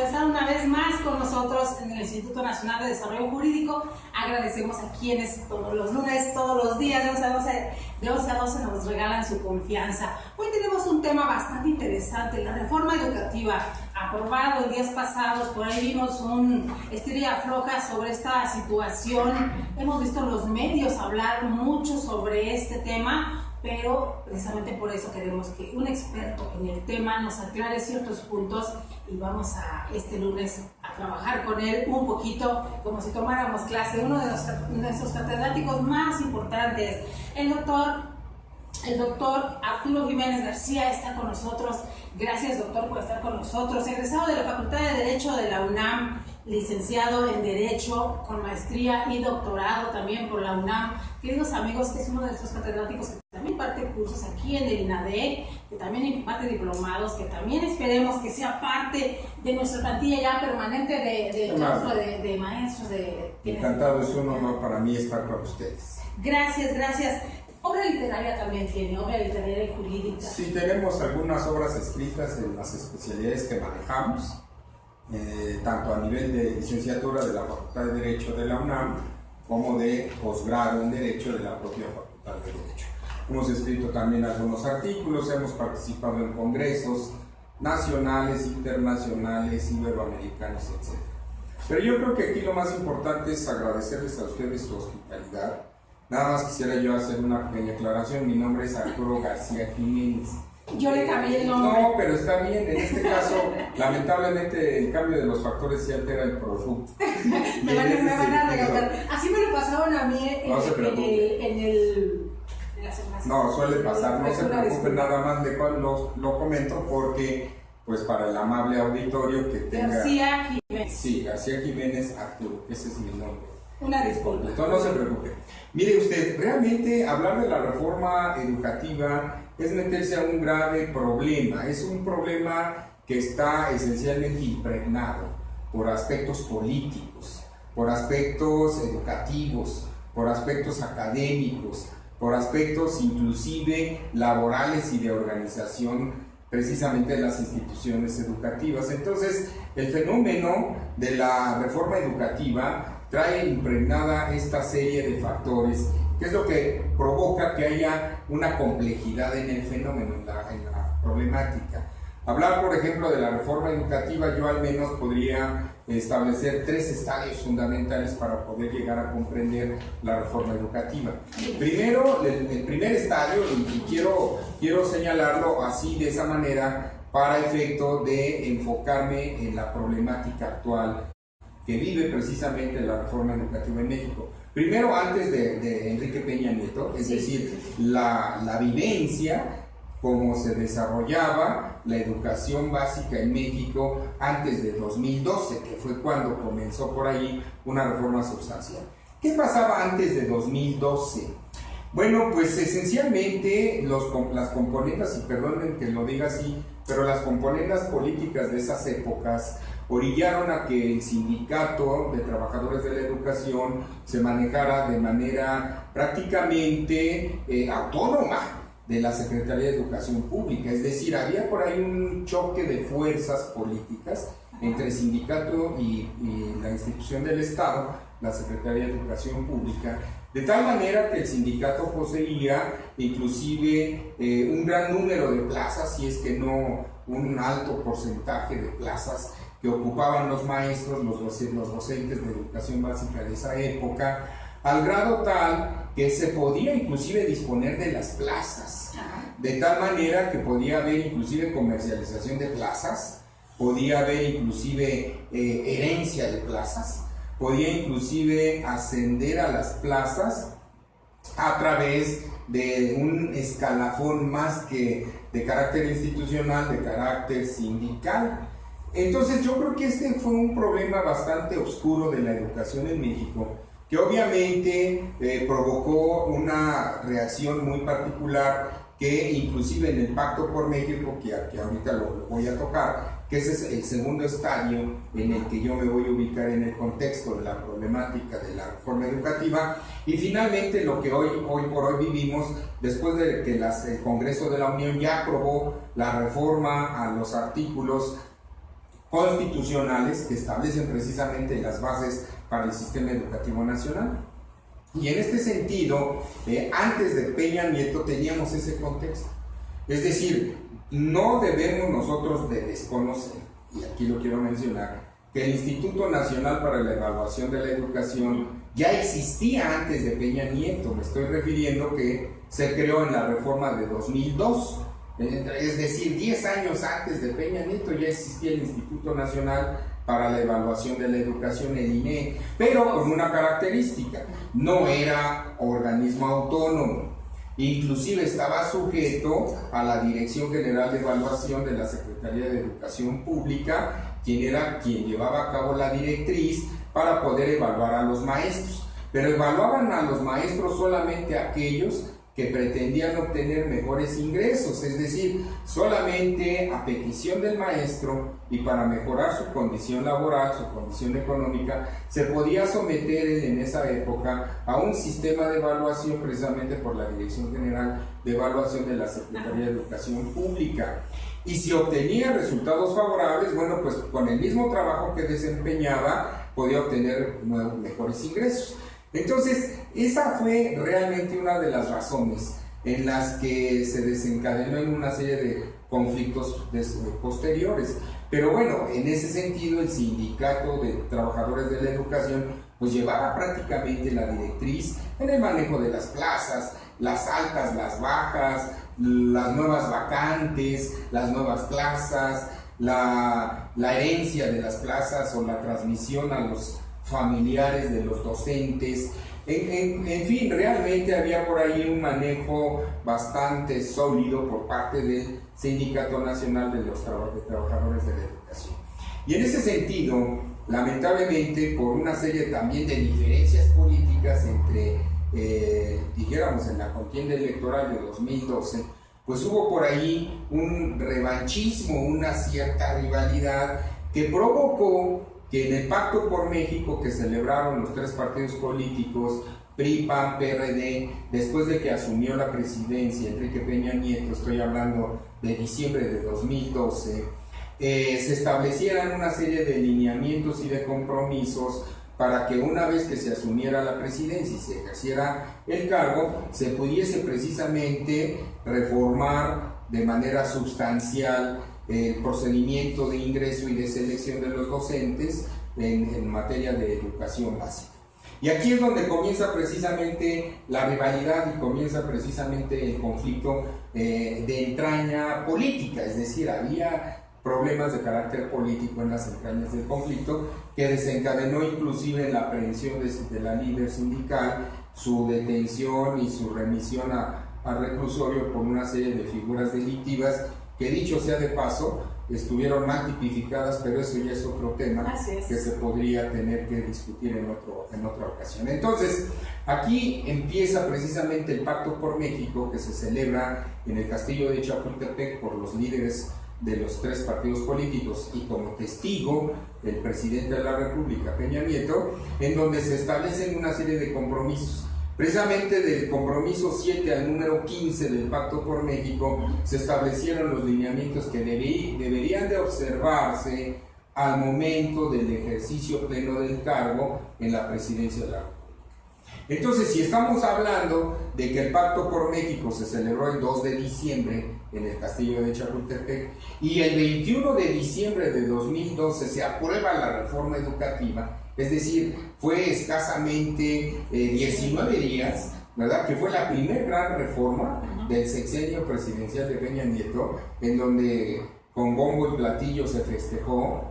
estar una vez más con nosotros en el Instituto Nacional de Desarrollo Jurídico. Agradecemos a quienes todos los lunes, todos los días, de 11 a 12 nos regalan su confianza. Hoy tenemos un tema bastante interesante, la reforma educativa, aprobado en días pasados. Por ahí vimos un estira y afloja sobre esta situación. Hemos visto los medios hablar mucho sobre este tema, pero precisamente por eso queremos que un experto en el tema nos aclare ciertos puntos y vamos a este lunes a trabajar con él un poquito como si tomáramos clase. Uno de nuestros catedráticos más importantes, el doctor Arturo Jiménez García, está con nosotros. Gracias, doctor, por estar con nosotros. Egresado de la Facultad de Derecho de la UNAM, licenciado en Derecho con maestría y doctorado también por la UNAM. Queridos amigos, que es uno de estos catedráticos que también imparte cursos aquí en el INADE, que también imparte diplomados, que también esperemos que sea parte de nuestra plantilla ya permanente de maestros. Encantado, es un honor para mí estar con ustedes. Gracias, gracias. Obra literaria también tiene, obra literaria y jurídica. Sí, tenemos algunas obras escritas en las especialidades que manejamos, tanto a nivel de licenciatura de la Facultad de Derecho de la UNAM, como de posgrado en Derecho de la propia Facultad de Derecho. Hemos escrito también algunos artículos, hemos participado en congresos nacionales, internacionales, iberoamericanos, etc. Pero yo creo que aquí lo más importante es agradecerles a ustedes su hospitalidad. Nada más quisiera yo hacer una pequeña aclaración. Mi nombre es Arturo García Jiménez. Yo le cambié el nombre. No, pero está bien. En este caso, lamentablemente, el cambio de los factores sí altera el producto. me van a regalar. Así me lo pasaron a mí en la semana. No, suele pasar. No se preocupen nada más de cuál lo comento, porque, pues, para el amable auditorio que tenga... García Jiménez. Sí, García Jiménez Arturo. Ese es mi nombre. Una disculpa. Entonces, no se preocupe. Mire usted, realmente hablar de la reforma educativa es meterse a un grave problema. Es un problema que está esencialmente impregnado por aspectos políticos, por aspectos educativos, por aspectos académicos, por aspectos inclusive laborales y de organización precisamente de las instituciones educativas. Entonces, el fenómeno de la reforma educativa trae impregnada esta serie de factores, que es lo que provoca que haya una complejidad en el fenómeno, en la problemática. Hablar, por ejemplo, de la reforma educativa, yo al menos podría establecer 3 estadios fundamentales para poder llegar a comprender la reforma educativa. Primero, el primer estadio, y quiero señalarlo así, de esa manera, para efecto de enfocarme en la problemática actual que vive precisamente la reforma educativa en México. Primero, antes de Enrique Peña Nieto, es decir, la vivencia, cómo se desarrollaba la educación básica en México antes de 2012, que fue cuando comenzó por ahí una reforma sustancial. ¿Qué pasaba antes de 2012? Bueno, pues esencialmente las componentes, y perdonen que lo diga así, pero las componentes políticas de esas épocas orillaron a que el sindicato de trabajadores de la educación se manejara de manera prácticamente autónoma de la Secretaría de Educación Pública. Es decir, había por ahí un choque de fuerzas políticas entre el sindicato y la institución del Estado, la Secretaría de Educación Pública, de tal manera que el sindicato poseía inclusive un gran número de plazas, si es que no un alto porcentaje de plazas que ocupaban los maestros, los docentes de educación básica de esa época, al grado tal que se podía inclusive disponer de las plazas, de tal manera que podía haber inclusive comercialización de plazas, podía haber inclusive herencia de plazas, podía inclusive ascender a las plazas a través de un escalafón más que de carácter institucional, de carácter sindical. Entonces yo creo que este fue un problema bastante oscuro de la educación en México, que obviamente provocó una reacción muy particular, que inclusive en el Pacto por México, que ahorita lo voy a tocar, que ese es el segundo estadio en el que yo me voy a ubicar en el contexto de la problemática de la reforma educativa, y finalmente lo que hoy por hoy vivimos, después de que el Congreso de la Unión ya aprobó la reforma a los artículos constitucionales que establecen precisamente las bases para el sistema educativo nacional. Y en este sentido, antes de Peña Nieto teníamos ese contexto. Es decir, no debemos nosotros de desconocer, y aquí lo quiero mencionar, que el Instituto Nacional para la Evaluación de la Educación ya existía antes de Peña Nieto. Me estoy refiriendo que se creó en la reforma de 2002. Es decir, 10 años antes de Peña Nieto ya existía el Instituto Nacional para la Evaluación de la Educación, el INE, pero con una característica: no era organismo autónomo, inclusive estaba sujeto a la Dirección General de Evaluación de la Secretaría de Educación Pública, quien llevaba a cabo la directriz para poder evaluar a los maestros, pero evaluaban a los maestros solamente aquellos que pretendían obtener mejores ingresos, es decir, solamente a petición del maestro y para mejorar su condición laboral, su condición económica, se podía someter en esa época a un sistema de evaluación precisamente por la Dirección General de Evaluación de la Secretaría de Educación Pública. Y si obtenía resultados favorables, bueno, pues con el mismo trabajo que desempeñaba podía obtener mejores ingresos. Entonces, esa fue realmente una de las razones en las que se desencadenó en una serie de conflictos posteriores. Pero bueno, en ese sentido, el Sindicato de Trabajadores de la Educación pues llevaba prácticamente la directriz en el manejo de las plazas, las altas, las bajas, las nuevas vacantes, las nuevas plazas, la herencia de las plazas o la transmisión a los familiares de los docentes. En fin, realmente había por ahí un manejo bastante sólido por parte del Sindicato Nacional de los Trabajadores de la Educación. Y en ese sentido, lamentablemente, por una serie también de diferencias políticas entre, dijéramos, en la contienda electoral de 2012, pues hubo por ahí un revanchismo, una cierta rivalidad que provocó que en el Pacto por México que celebraron los tres partidos políticos, PRI, PAN, PRD, después de que asumió la presidencia Enrique Peña Nieto, estoy hablando de diciembre de 2012, se establecieran una serie de lineamientos y de compromisos para que una vez que se asumiera la presidencia y se ejerciera el cargo, se pudiese precisamente reformar de manera sustancial el procedimiento de ingreso y de selección de los docentes en materia de educación básica. Y aquí es donde comienza precisamente la rivalidad y comienza precisamente el conflicto de entraña política, es decir, había problemas de carácter político en las entrañas del conflicto que desencadenó inclusive la aprehensión de la líder sindical, su detención y su remisión a reclusorio por una serie de figuras delictivas que, dicho sea de paso, estuvieron mal tipificadas, pero eso ya es otro tema que se podría tener que discutir en otra ocasión. Entonces, aquí empieza precisamente el Pacto por México, que se celebra en el Castillo de Chapultepec por los líderes de los tres partidos políticos y como testigo el presidente de la República, Peña Nieto, en donde se establecen una serie de compromisos. Precisamente del compromiso 7 al número 15 del Pacto por México se establecieron los lineamientos que deberían de observarse al momento del ejercicio pleno del cargo en la presidencia de la República. Entonces, si estamos hablando de que el Pacto por México se celebró el 2 de diciembre en el Castillo de Chapultepec y el 21 de diciembre de 2012 se aprueba la reforma educativa, es decir, fue escasamente 19 días, ¿verdad? Que fue la primera gran reforma del sexenio presidencial de Peña Nieto, en donde con bombo y platillo se festejó,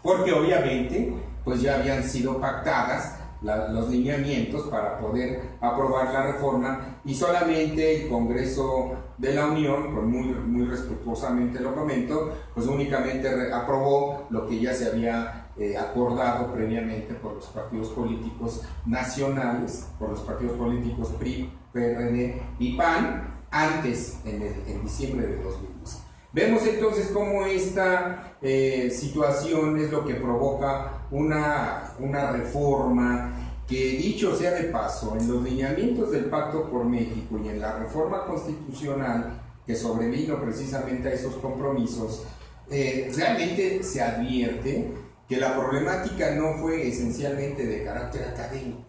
porque obviamente pues ya habían sido pactadas los lineamientos para poder aprobar la reforma y solamente el Congreso de la Unión, pues muy respetuosamente lo comento, pues únicamente aprobó lo que ya se había acordado previamente por los partidos políticos nacionales, por los partidos políticos PRI, PRD y PAN, antes, en diciembre de 2012. Vemos entonces cómo esta situación es lo que provoca una reforma que, dicho sea de paso, en los lineamientos del Pacto por México y en la reforma constitucional que sobrevino precisamente a esos compromisos, realmente se advierte que la problemática no fue esencialmente de carácter académico.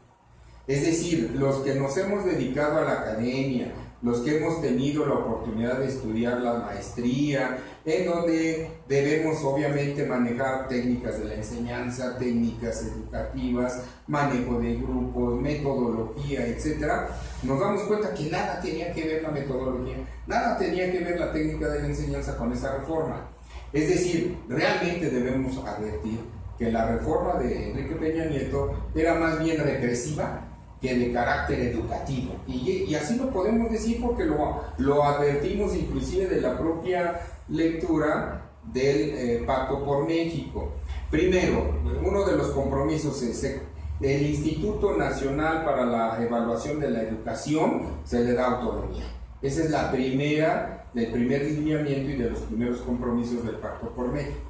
Es decir, los que nos hemos dedicado a la academia, los que hemos tenido la oportunidad de estudiar la maestría, en donde debemos obviamente manejar técnicas de la enseñanza, técnicas educativas, manejo de grupos, metodología, etc., nos damos cuenta que nada tenía que ver la metodología, nada tenía que ver la técnica de la enseñanza con esa reforma. Es decir, realmente debemos advertir que la reforma de Enrique Peña Nieto era más bien represiva que de carácter educativo, y así lo podemos decir porque lo advertimos inclusive de la propia lectura del Pacto por México. Primero, uno de los compromisos es el Instituto Nacional para la Evaluación de la Educación se le da autonomía. Esa es el primer lineamiento y de los primeros compromisos del Pacto por México.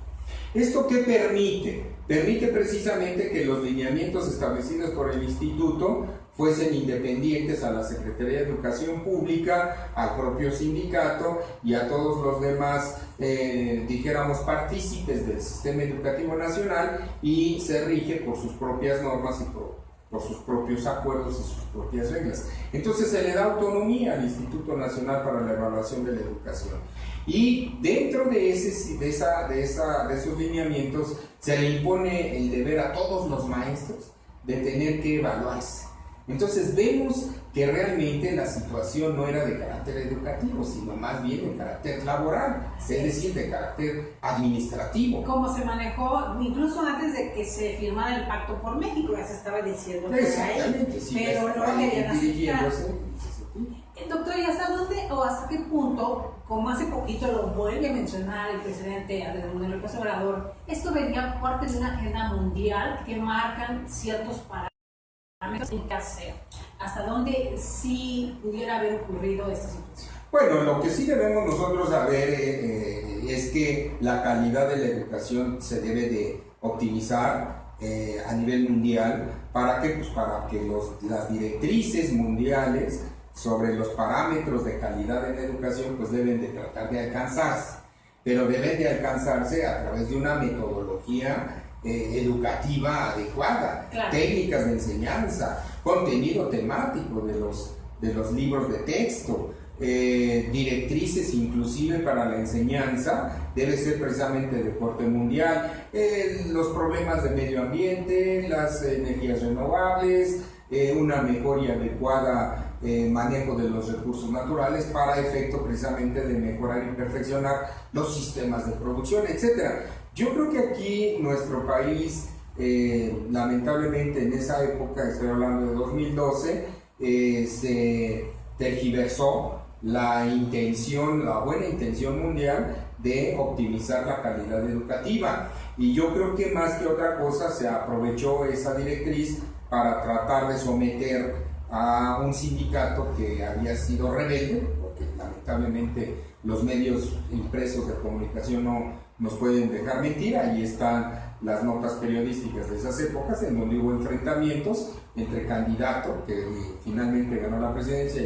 ¿Esto qué permite? Permite precisamente que los lineamientos establecidos por el instituto fuesen independientes a la Secretaría de Educación Pública, al propio sindicato y a todos los demás, dijéramos, partícipes del sistema educativo nacional, y se rige por sus propias normas y por sus propios acuerdos y sus propias reglas. Entonces se le da autonomía al Instituto Nacional para la Evaluación de la Educación. Y dentro de esos lineamientos se le impone el deber a todos los maestros de tener que evaluarse. Entonces vemos que realmente la situación no era de carácter educativo, sino más bien de carácter laboral, es decir, de carácter administrativo. Como se manejó incluso antes de que se firmara el Pacto por México, ya se estaba diciendo por ahí, sí, pero no lo querían aceptar. Doctor, ¿y hasta dónde o hasta qué punto, como hace poquito lo vuelve a mencionar el presidente Andrés Manuel López Obrador, esto venía parte de una agenda mundial que marcan ciertos parámetros en qué hacer? ¿Hasta dónde sí pudiera haber ocurrido esta situación? Bueno, lo que sí debemos nosotros saber es que la calidad de la educación se debe de optimizar a nivel mundial. ¿Para qué? Pues para que las directrices mundiales sobre los parámetros de calidad en la educación pues deben de tratar de alcanzarse, pero deben de alcanzarse a través de una metodología educativa adecuada, claro, técnicas de enseñanza, contenido temático de los libros de texto, directrices inclusive para la enseñanza, debe ser precisamente de corte mundial, los problemas de medio ambiente, las energías renovables, una mejor y adecuada manejo de los recursos naturales para efecto precisamente de mejorar y perfeccionar los sistemas de producción, etc. Yo creo que aquí nuestro país, lamentablemente en esa época, estoy hablando de 2012, se tergiversó la buena intención mundial de optimizar la calidad educativa, y yo creo que más que otra cosa se aprovechó esa directriz para tratar de someter a un sindicato que había sido rebelde, porque lamentablemente los medios impresos de comunicación no nos pueden dejar mentir. Ahí están las notas periodísticas de esas épocas en donde hubo enfrentamientos entre candidato que finalmente ganó la presidencia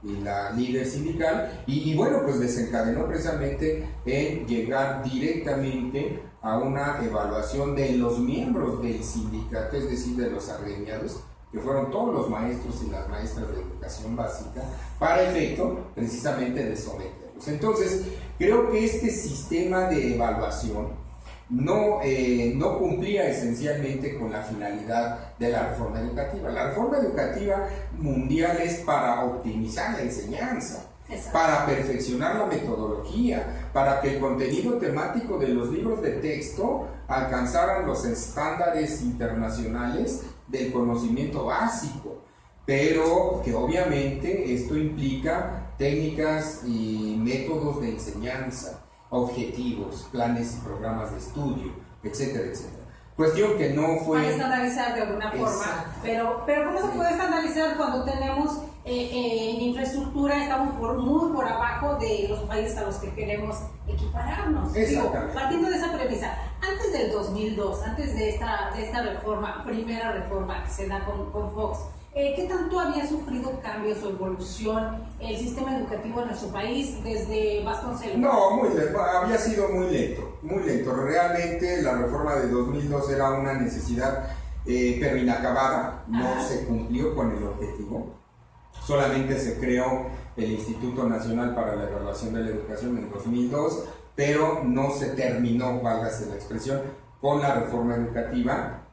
y la líder sindical, y bueno, pues desencadenó precisamente en llegar directamente a una evaluación de los miembros del sindicato, es decir, de los agremiados, que fueron todos los maestros y las maestras de educación básica, para efecto precisamente de someterlos. Entonces, creo que este sistema de evaluación no cumplía esencialmente con la finalidad de la reforma educativa. La reforma educativa mundial es para optimizar la enseñanza, exacto, para perfeccionar la metodología, para que el contenido temático de los libros de texto alcanzaran los estándares internacionales del conocimiento básico, pero que obviamente esto implica técnicas y métodos de enseñanza, objetivos, planes y programas de estudio, etcétera, etcétera. Cuestión que no fue... Para estandarizar de alguna forma, pero ¿cómo se puede estandarizar cuando tenemos en infraestructura, estamos muy por abajo de los países a los que queremos equipararnos? Digo, partiendo de esa premisa, antes del 2002, antes de esta reforma, primera reforma que se da con Fox, ¿Qué tanto había sufrido cambios o evolución el sistema educativo en nuestro país desde Vasconcelos? No, muy lento, había sido muy lento, muy lento. Realmente la reforma de 2002 era una necesidad, pero inacabada, no se cumplió con el objetivo. Solamente se creó el Instituto Nacional para la Evaluación de la Educación en 2002, pero no se terminó, válgase la expresión, con la reforma educativa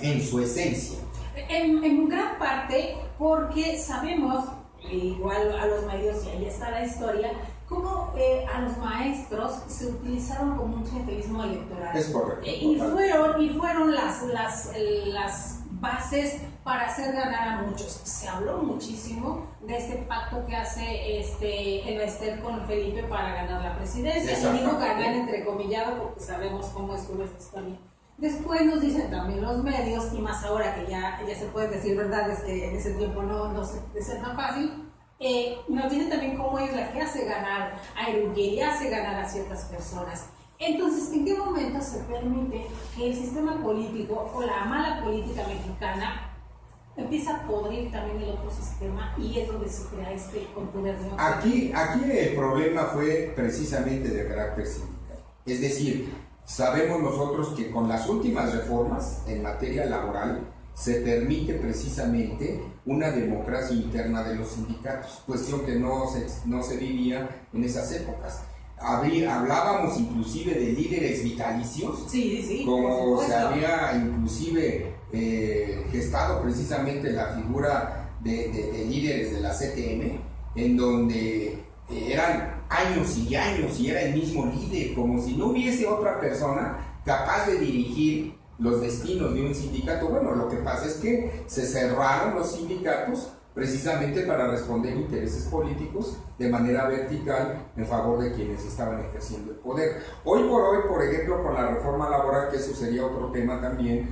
en su esencia. En gran parte porque sabemos, igual a los medios, y ahí está la historia, cómo a los maestros se utilizaron como un clientelismo electoral. Es correcto. Y fueron las bases para hacer ganar a muchos. Se habló muchísimo de este pacto que hace el Bester con Felipe para ganar la presidencia. Y digo ganar entrecomillado porque sabemos cómo estuvo esta historia. Después nos dicen también los medios, y más ahora que ya se puede decir verdades que en ese tiempo no se de ser tan fácil, nos dicen también cómo es la que hace ganar a Erubiel y hace ganar a ciertas personas. Entonces, ¿en qué momento se permite que el sistema político o la mala política mexicana empieza a podrir también el otro sistema y es donde se crea este contubernio? Aquí el problema fue precisamente de carácter sindical. Es decir, sabemos nosotros que con las últimas reformas en materia laboral se permite precisamente una democracia interna de los sindicatos, cuestión que no se vivía en esas épocas. Hablábamos inclusive de líderes vitalicios, como se había inclusive gestado precisamente la figura de líderes de la CTM, en donde eran años y años y era el mismo líder, como si no hubiese otra persona capaz de dirigir los destinos de un sindicato. Bueno, lo que pasa es que se cerraron los sindicatos precisamente para responder intereses políticos de manera vertical en favor de quienes estaban ejerciendo el poder. Hoy por hoy, por ejemplo, con la reforma laboral, que eso sería otro tema también.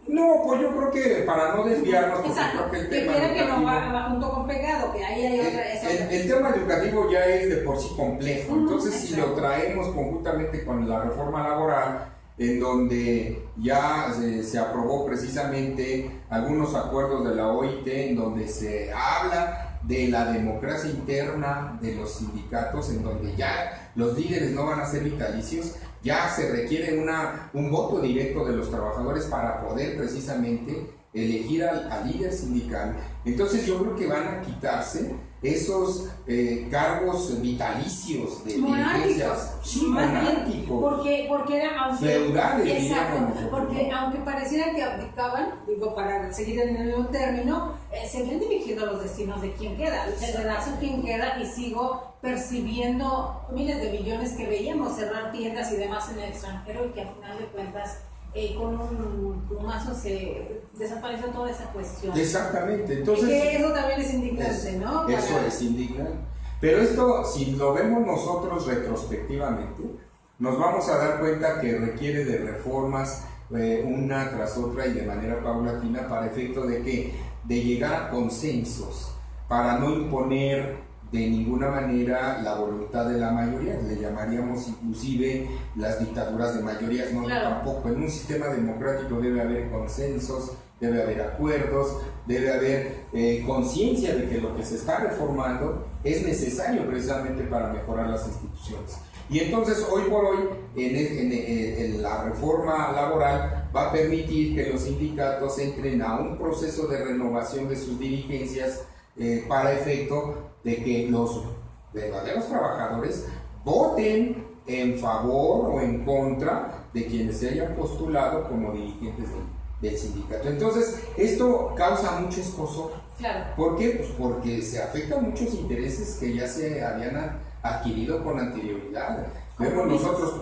No, pues yo creo que para no desviarnos, porque creo que el tema educativo, que no va junto con pegado, que ahí hay otra... El tema educativo ya es de por sí complejo, entonces si lo traemos conjuntamente con la reforma laboral, en donde ya se aprobó precisamente algunos acuerdos de la OIT, en donde se habla de la democracia interna de los sindicatos, en donde ya los líderes no van a ser vitalicios, ya se requiere un voto directo de los trabajadores para poder precisamente elegir al líder sindical. Entonces yo creo que van a quitarse esos cargos vitalicios de monárquicos, porque era, aunque feudales, exacto, porque aunque pareciera que abdicaban, digo, para seguir en el mismo término, seguían dirigiendo los destinos de quién queda, el redazo quién queda, y sigo percibiendo miles de billones que veíamos cerrar tiendas y demás en el extranjero, y que al final de cuentas con un plumazo se desapareció toda esa cuestión. Exactamente, entonces... Y que eso también es indignante, ¿no? Eso es indignante. Pero esto, si lo vemos nosotros retrospectivamente, nos vamos a dar cuenta que requiere de reformas una tras otra y de manera paulatina para efecto de llegar a consensos, para no imponer de ninguna manera la voluntad de la mayoría. Le llamaríamos inclusive las dictaduras de mayorías, no, claro. Tampoco. En un sistema democrático debe haber consensos, debe haber acuerdos, debe haber conciencia de que lo que se está reformando es necesario precisamente para mejorar las instituciones. Y entonces hoy por hoy en la reforma laboral va a permitir que los sindicatos entren a un proceso de renovación de sus dirigencias para efecto de que los verdaderos trabajadores voten en favor o en contra de quienes se hayan postulado como dirigentes del sindicato. Entonces, esto causa mucho escozor. Claro. ¿Por qué? Pues porque se afectan muchos intereses que ya se habían adquirido con anterioridad. Vemos nosotros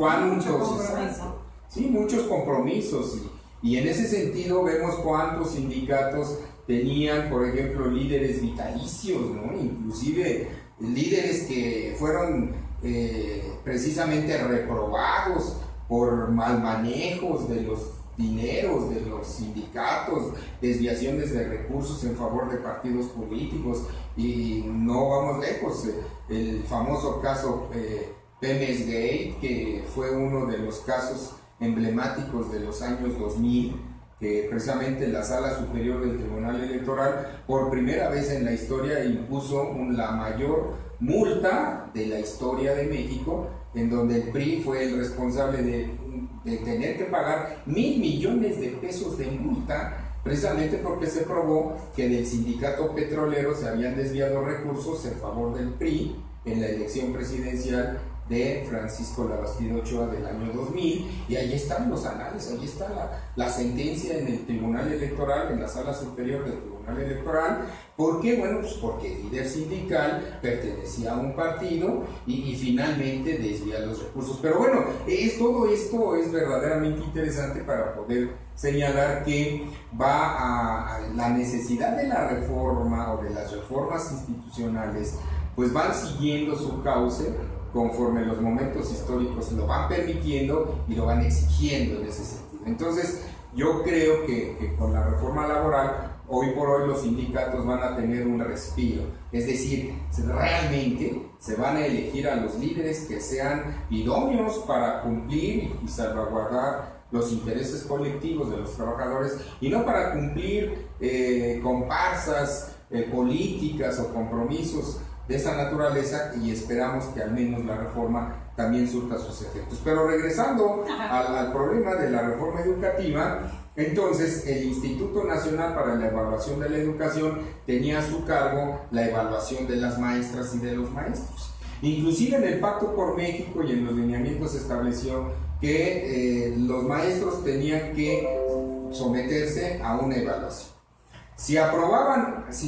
muchos compromisos y en ese sentido vemos cuántos sindicatos tenían, por ejemplo, líderes vitalicios, ¿no? Inclusive líderes que fueron precisamente reprobados por mal manejos de los dineros de los sindicatos, desviaciones de recursos en favor de partidos políticos, y no vamos lejos, el famoso caso Pemex Gate, que fue uno de los casos emblemáticos de los años 2000, que precisamente la Sala Superior del Tribunal Electoral por primera vez en la historia impuso la mayor multa de la historia de México, en donde el PRI fue el responsable de tener que pagar 1,000 millones de pesos de multa, precisamente porque se probó que del sindicato petrolero se habían desviado recursos en favor del PRI en la elección presidencial de Francisco Labastida Ochoa del año 2000, y ahí están los análisis, ahí está la sentencia en el Tribunal Electoral, en la Sala Superior del Tribunal Electoral. ¿Por qué? Bueno, pues porque el líder sindical pertenecía a un partido y finalmente desvía los recursos. Pero bueno, todo esto es verdaderamente interesante para poder señalar que va a la necesidad de la reforma o de las reformas institucionales, pues van siguiendo su cauce conforme los momentos históricos lo van permitiendo y lo van exigiendo en ese sentido. Entonces, yo creo que con la reforma laboral, hoy por hoy los sindicatos van a tener un respiro. Es decir, realmente se van a elegir a los líderes que sean idóneos para cumplir y salvaguardar los intereses colectivos de los trabajadores, y no para cumplir comparsas políticas o compromisos de esa naturaleza, y esperamos que al menos la reforma también surta sus efectos. Pero regresando al problema de la reforma educativa, entonces el Instituto Nacional para la Evaluación de la Educación tenía a su cargo la evaluación de las maestras y de los maestros. Inclusive en el Pacto por México y en los lineamientos se estableció que los maestros tenían que someterse a una evaluación. Si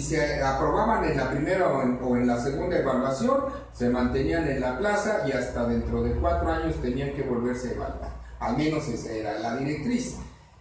se aprobaban en la primera o en la segunda evaluación, se mantenían en la plaza y hasta dentro de 4 años tenían que volverse a evaluar. Al menos esa era la directriz.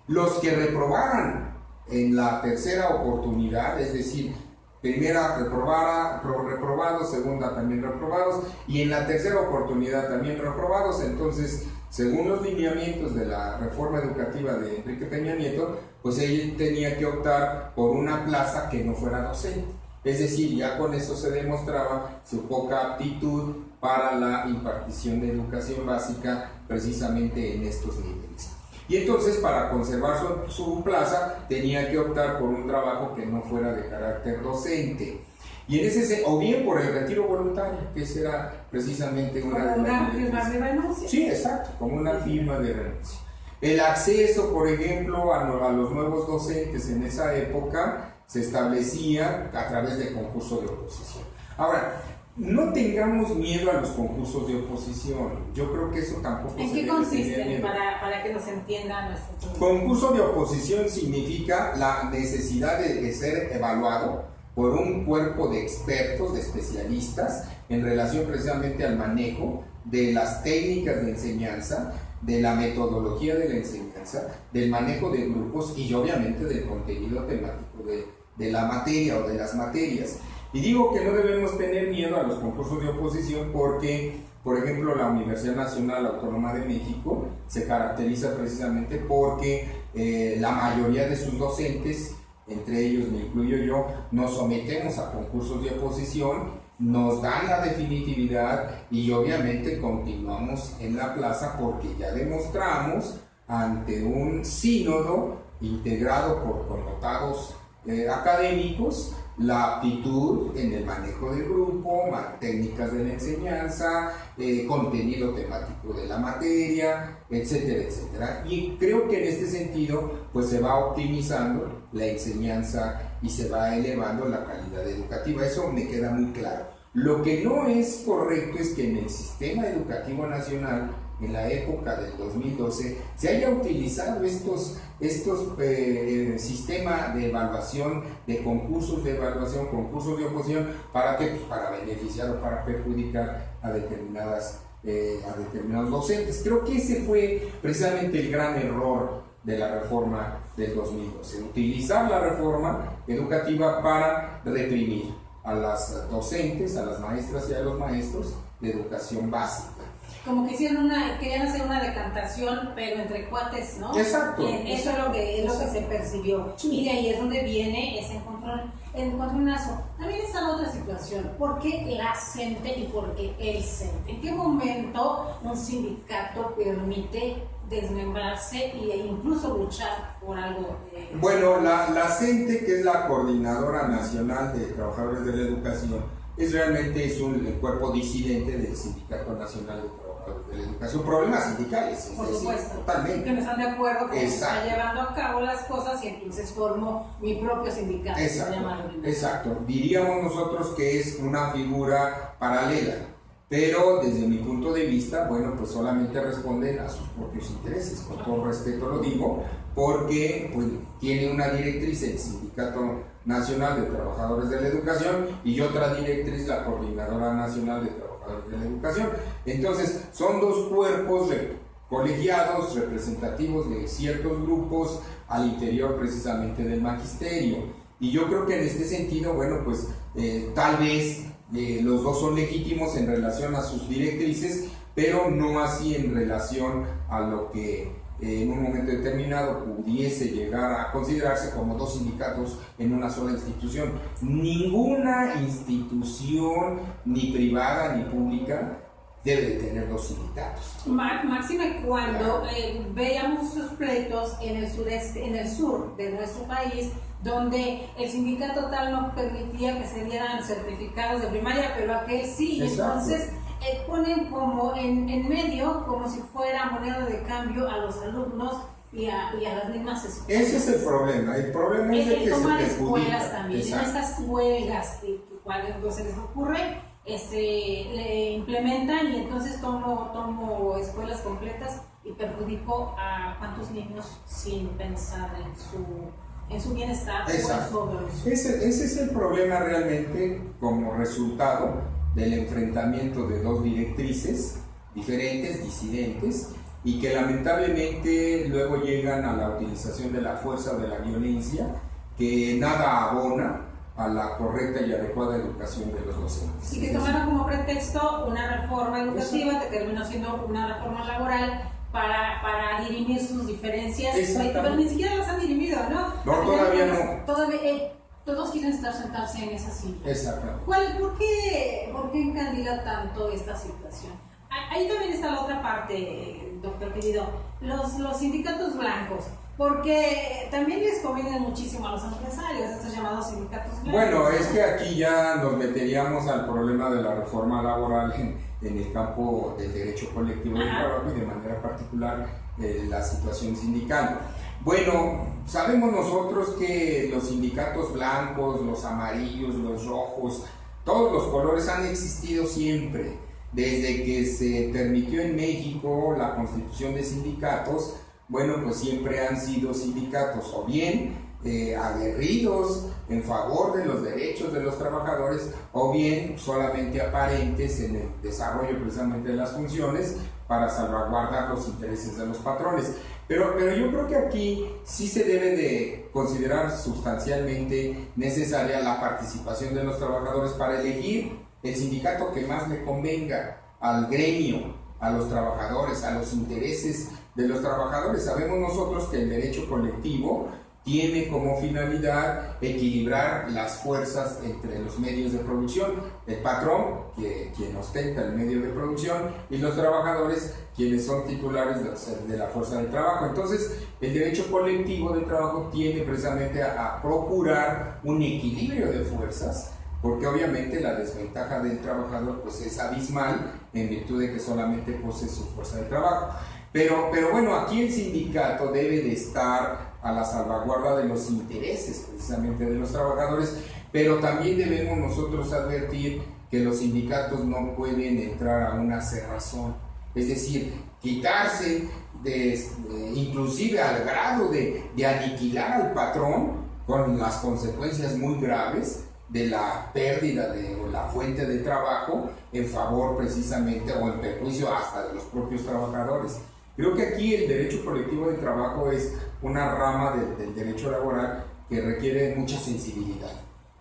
Los que reprobaran en la tercera oportunidad, es decir, primera reprobados, segunda también reprobados, y en la tercera oportunidad también reprobados, entonces, según los lineamientos de la reforma educativa de Enrique Peña Nieto, pues él tenía que optar por una plaza que no fuera docente. Es decir, ya con eso se demostraba su poca aptitud para la impartición de educación básica precisamente en estos niveles. Y entonces, para conservar su plaza, tenía que optar por un trabajo que no fuera de carácter docente. Y en ese, o bien por el retiro voluntario, que esa era precisamente una firma de renuncia. Sí, exacto, como una firma de renuncia. El acceso, por ejemplo, a los nuevos docentes en esa época se establecía a través de concurso de oposición. Ahora, no tengamos miedo a los concursos de oposición. Yo creo que eso tampoco ¿En qué consisten? Para que nos entienda nuestro público. Concurso de oposición significa la necesidad de ser evaluado por un cuerpo de expertos, de especialistas, en relación precisamente al manejo de las técnicas de enseñanza, de la metodología de la enseñanza, del manejo de grupos y obviamente del contenido temático de la materia o de las materias. Y digo que no debemos tener miedo a los concursos de oposición porque, por ejemplo, la Universidad Nacional Autónoma de México se caracteriza precisamente porque la mayoría de sus docentes, entre ellos me incluyo yo, nos sometemos a concursos de oposición, nos dan la definitividad y obviamente continuamos en la plaza porque ya demostramos ante un sínodo integrado por connotados académicos la aptitud en el manejo del grupo, técnicas de la enseñanza, contenido temático de la materia, etcétera, etcétera. Y creo que en este sentido pues se va optimizando la enseñanza y se va elevando la calidad educativa. Eso me queda muy claro. Lo que no es correcto es que en el sistema educativo nacional, en la época del 2012, se haya utilizado estos sistemas de evaluación, de concursos de evaluación, concursos de oposición, ¿para qué? Pues para beneficiar o para perjudicar a determinados docentes. Creo que ese fue precisamente el gran error de la reforma del 2012, utilizar la reforma educativa para reprimir a las docentes, a las maestras y a los maestros de educación básica. Como que querían hacer una decantación, pero entre cuates, ¿no? Exacto. Eso es lo que se percibió. Sí. Y de ahí es donde viene ese encontronazo. También está la otra situación. ¿Por qué la CENTE y por qué el CENTE? ¿En qué momento un sindicato permite desmembrarse e incluso luchar por algo. Bueno, la CENTE, que es la Coordinadora Nacional de Trabajadores de la Educación, realmente es un cuerpo disidente del Sindicato Nacional de Trabajadores de la Educación. Problemas sindicales, por supuesto, totalmente. Que no están de acuerdo con que se está Exacto. llevando a cabo las cosas y entonces formo mi propio sindicato. Exacto. Diríamos nosotros que es una figura paralela, pero desde mi punto de vista, bueno, pues solamente responden a sus propios intereses. Con todo respeto lo digo, porque pues, tiene una directriz el Sindicato Nacional de Trabajadores de la Educación y otra directriz la Coordinadora Nacional de Trabajadores de la Educación. Entonces, son dos cuerpos colegiados, representativos de ciertos grupos al interior precisamente del magisterio. Y yo creo que en este sentido, bueno, pues tal vez los dos son legítimos en relación a sus directrices, pero no así en relación a lo que en un momento determinado pudiese llegar a considerarse como dos sindicatos en una sola institución. Ninguna institución, ni privada ni pública, debe de tener dos sindicatos. Máxime cuando veíamos esos pleitos en el sureste, en el sur de nuestro país, donde el sindicato tal no permitía que se dieran certificados de primaria, pero aquel sí. Exacto. Entonces ponen como en medio, como si fuera moneda de cambio a los alumnos y a las mismas escuelas. Ese es el problema. El problema es de que tomar se escuelas también. Exacto. En estas huelgas que cuando se les ocurre, le implementan y entonces tomo escuelas completas y perjudico a cuántos niños sin pensar en su bienestar. Exacto. Ese es el problema realmente como resultado del enfrentamiento de dos directrices diferentes, disidentes, y que lamentablemente luego llegan a la utilización de la fuerza o de la violencia, que nada abona a la correcta y adecuada educación de los docentes. Y que tomaron como pretexto una reforma educativa que terminó siendo una reforma laboral para dirimir sus diferencias, pero ni siquiera las han dirimido, ¿no? No, todavía no. Todos quieren sentarse en esa silla. Exacto. ¿Por qué encandila tanto esta situación? Ahí también está la otra parte, doctor querido, los sindicatos blancos, porque también les conviene muchísimo a los empresarios estos llamados sindicatos blancos. Bueno, es que aquí ya nos meteríamos al problema de la reforma laboral en el campo del derecho colectivo del trabajo y de manera particular la situación sindical. Bueno, sabemos nosotros que los sindicatos blancos, los amarillos, los rojos, todos los colores han existido siempre. Desde que se permitió en México la constitución de sindicatos, bueno, pues siempre han sido sindicatos o bien aguerridos en favor de los derechos de los trabajadores o bien solamente aparentes en el desarrollo precisamente de las funciones para salvaguardar los intereses de los patrones. Pero yo creo que aquí sí se debe de considerar sustancialmente necesaria la participación de los trabajadores para elegir el sindicato que más le convenga al gremio, a los trabajadores, a los intereses de los trabajadores. Sabemos nosotros que el derecho colectivo tiene como finalidad equilibrar las fuerzas entre los medios de producción, el patrón, quien ostenta el medio de producción, y los trabajadores, quienes son titulares de la fuerza de trabajo. Entonces, el derecho colectivo de trabajo tiene precisamente a procurar un equilibrio de fuerzas, porque obviamente la desventaja del trabajador pues es abismal en virtud de que solamente posee su fuerza de trabajo. Pero bueno, aquí el sindicato debe de estar a la salvaguarda de los intereses precisamente de los trabajadores, pero también debemos nosotros advertir que los sindicatos no pueden entrar a una cerrazón, es decir, quitarse inclusive al grado de aniquilar al patrón con las consecuencias muy graves de la pérdida de la fuente de trabajo en favor precisamente o en perjuicio hasta de los propios trabajadores. Creo que aquí el derecho colectivo de trabajo es una rama del derecho laboral que requiere mucha sensibilidad.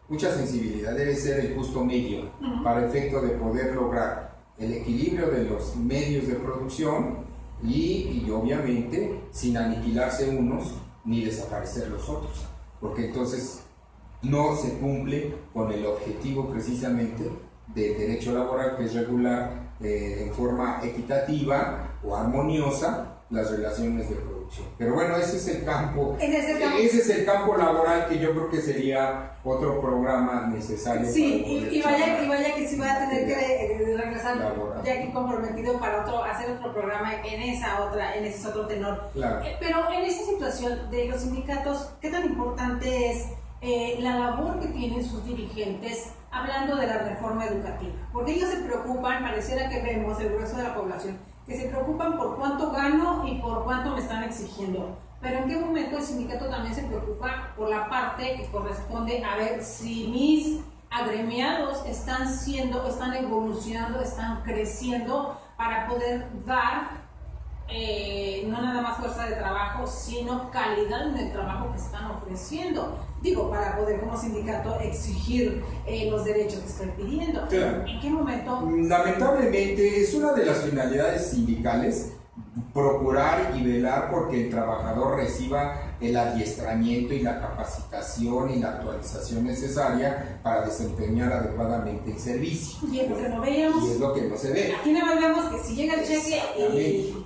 Mucha sensibilidad, debe ser el justo medio para efecto de poder lograr el equilibrio de los medios de producción y obviamente sin aniquilarse unos ni desaparecer los otros, porque entonces no se cumple con el objetivo precisamente del derecho laboral, que es regular en forma equitativa o armoniosa las relaciones de producción. Pero bueno, ese es el campo, ese es el campo laboral que yo creo que sería otro programa necesario. Sí, y vaya que sí va a tener que regresar laboral, ya que comprometido para hacer otro programa en ese otro tenor. Claro. Pero en esta situación de los sindicatos, ¿qué tan importante es la labor que tienen sus dirigentes hablando de la reforma educativa? Porque ellos se preocupan, pareciera que vemos el grueso de la población, que se preocupan por cuánto gano y por cuánto me están exigiendo. Pero ¿en qué momento el sindicato también se preocupa por la parte que corresponde a ver si mis agremiados están evolucionando, están creciendo para poder dar no nada más fuerza de trabajo, sino calidad en el trabajo que están ofreciendo? Digo, para poder como sindicato exigir los derechos que estoy pidiendo. Claro. ¿En qué momento? Lamentablemente es una de las finalidades sindicales procurar y velar porque el trabajador reciba el adiestramiento y la capacitación y la actualización necesaria para desempeñar adecuadamente el servicio. Y es lo que no veíamos. Y es lo que no se ve. Aquí nada más vemos que si llega el cheque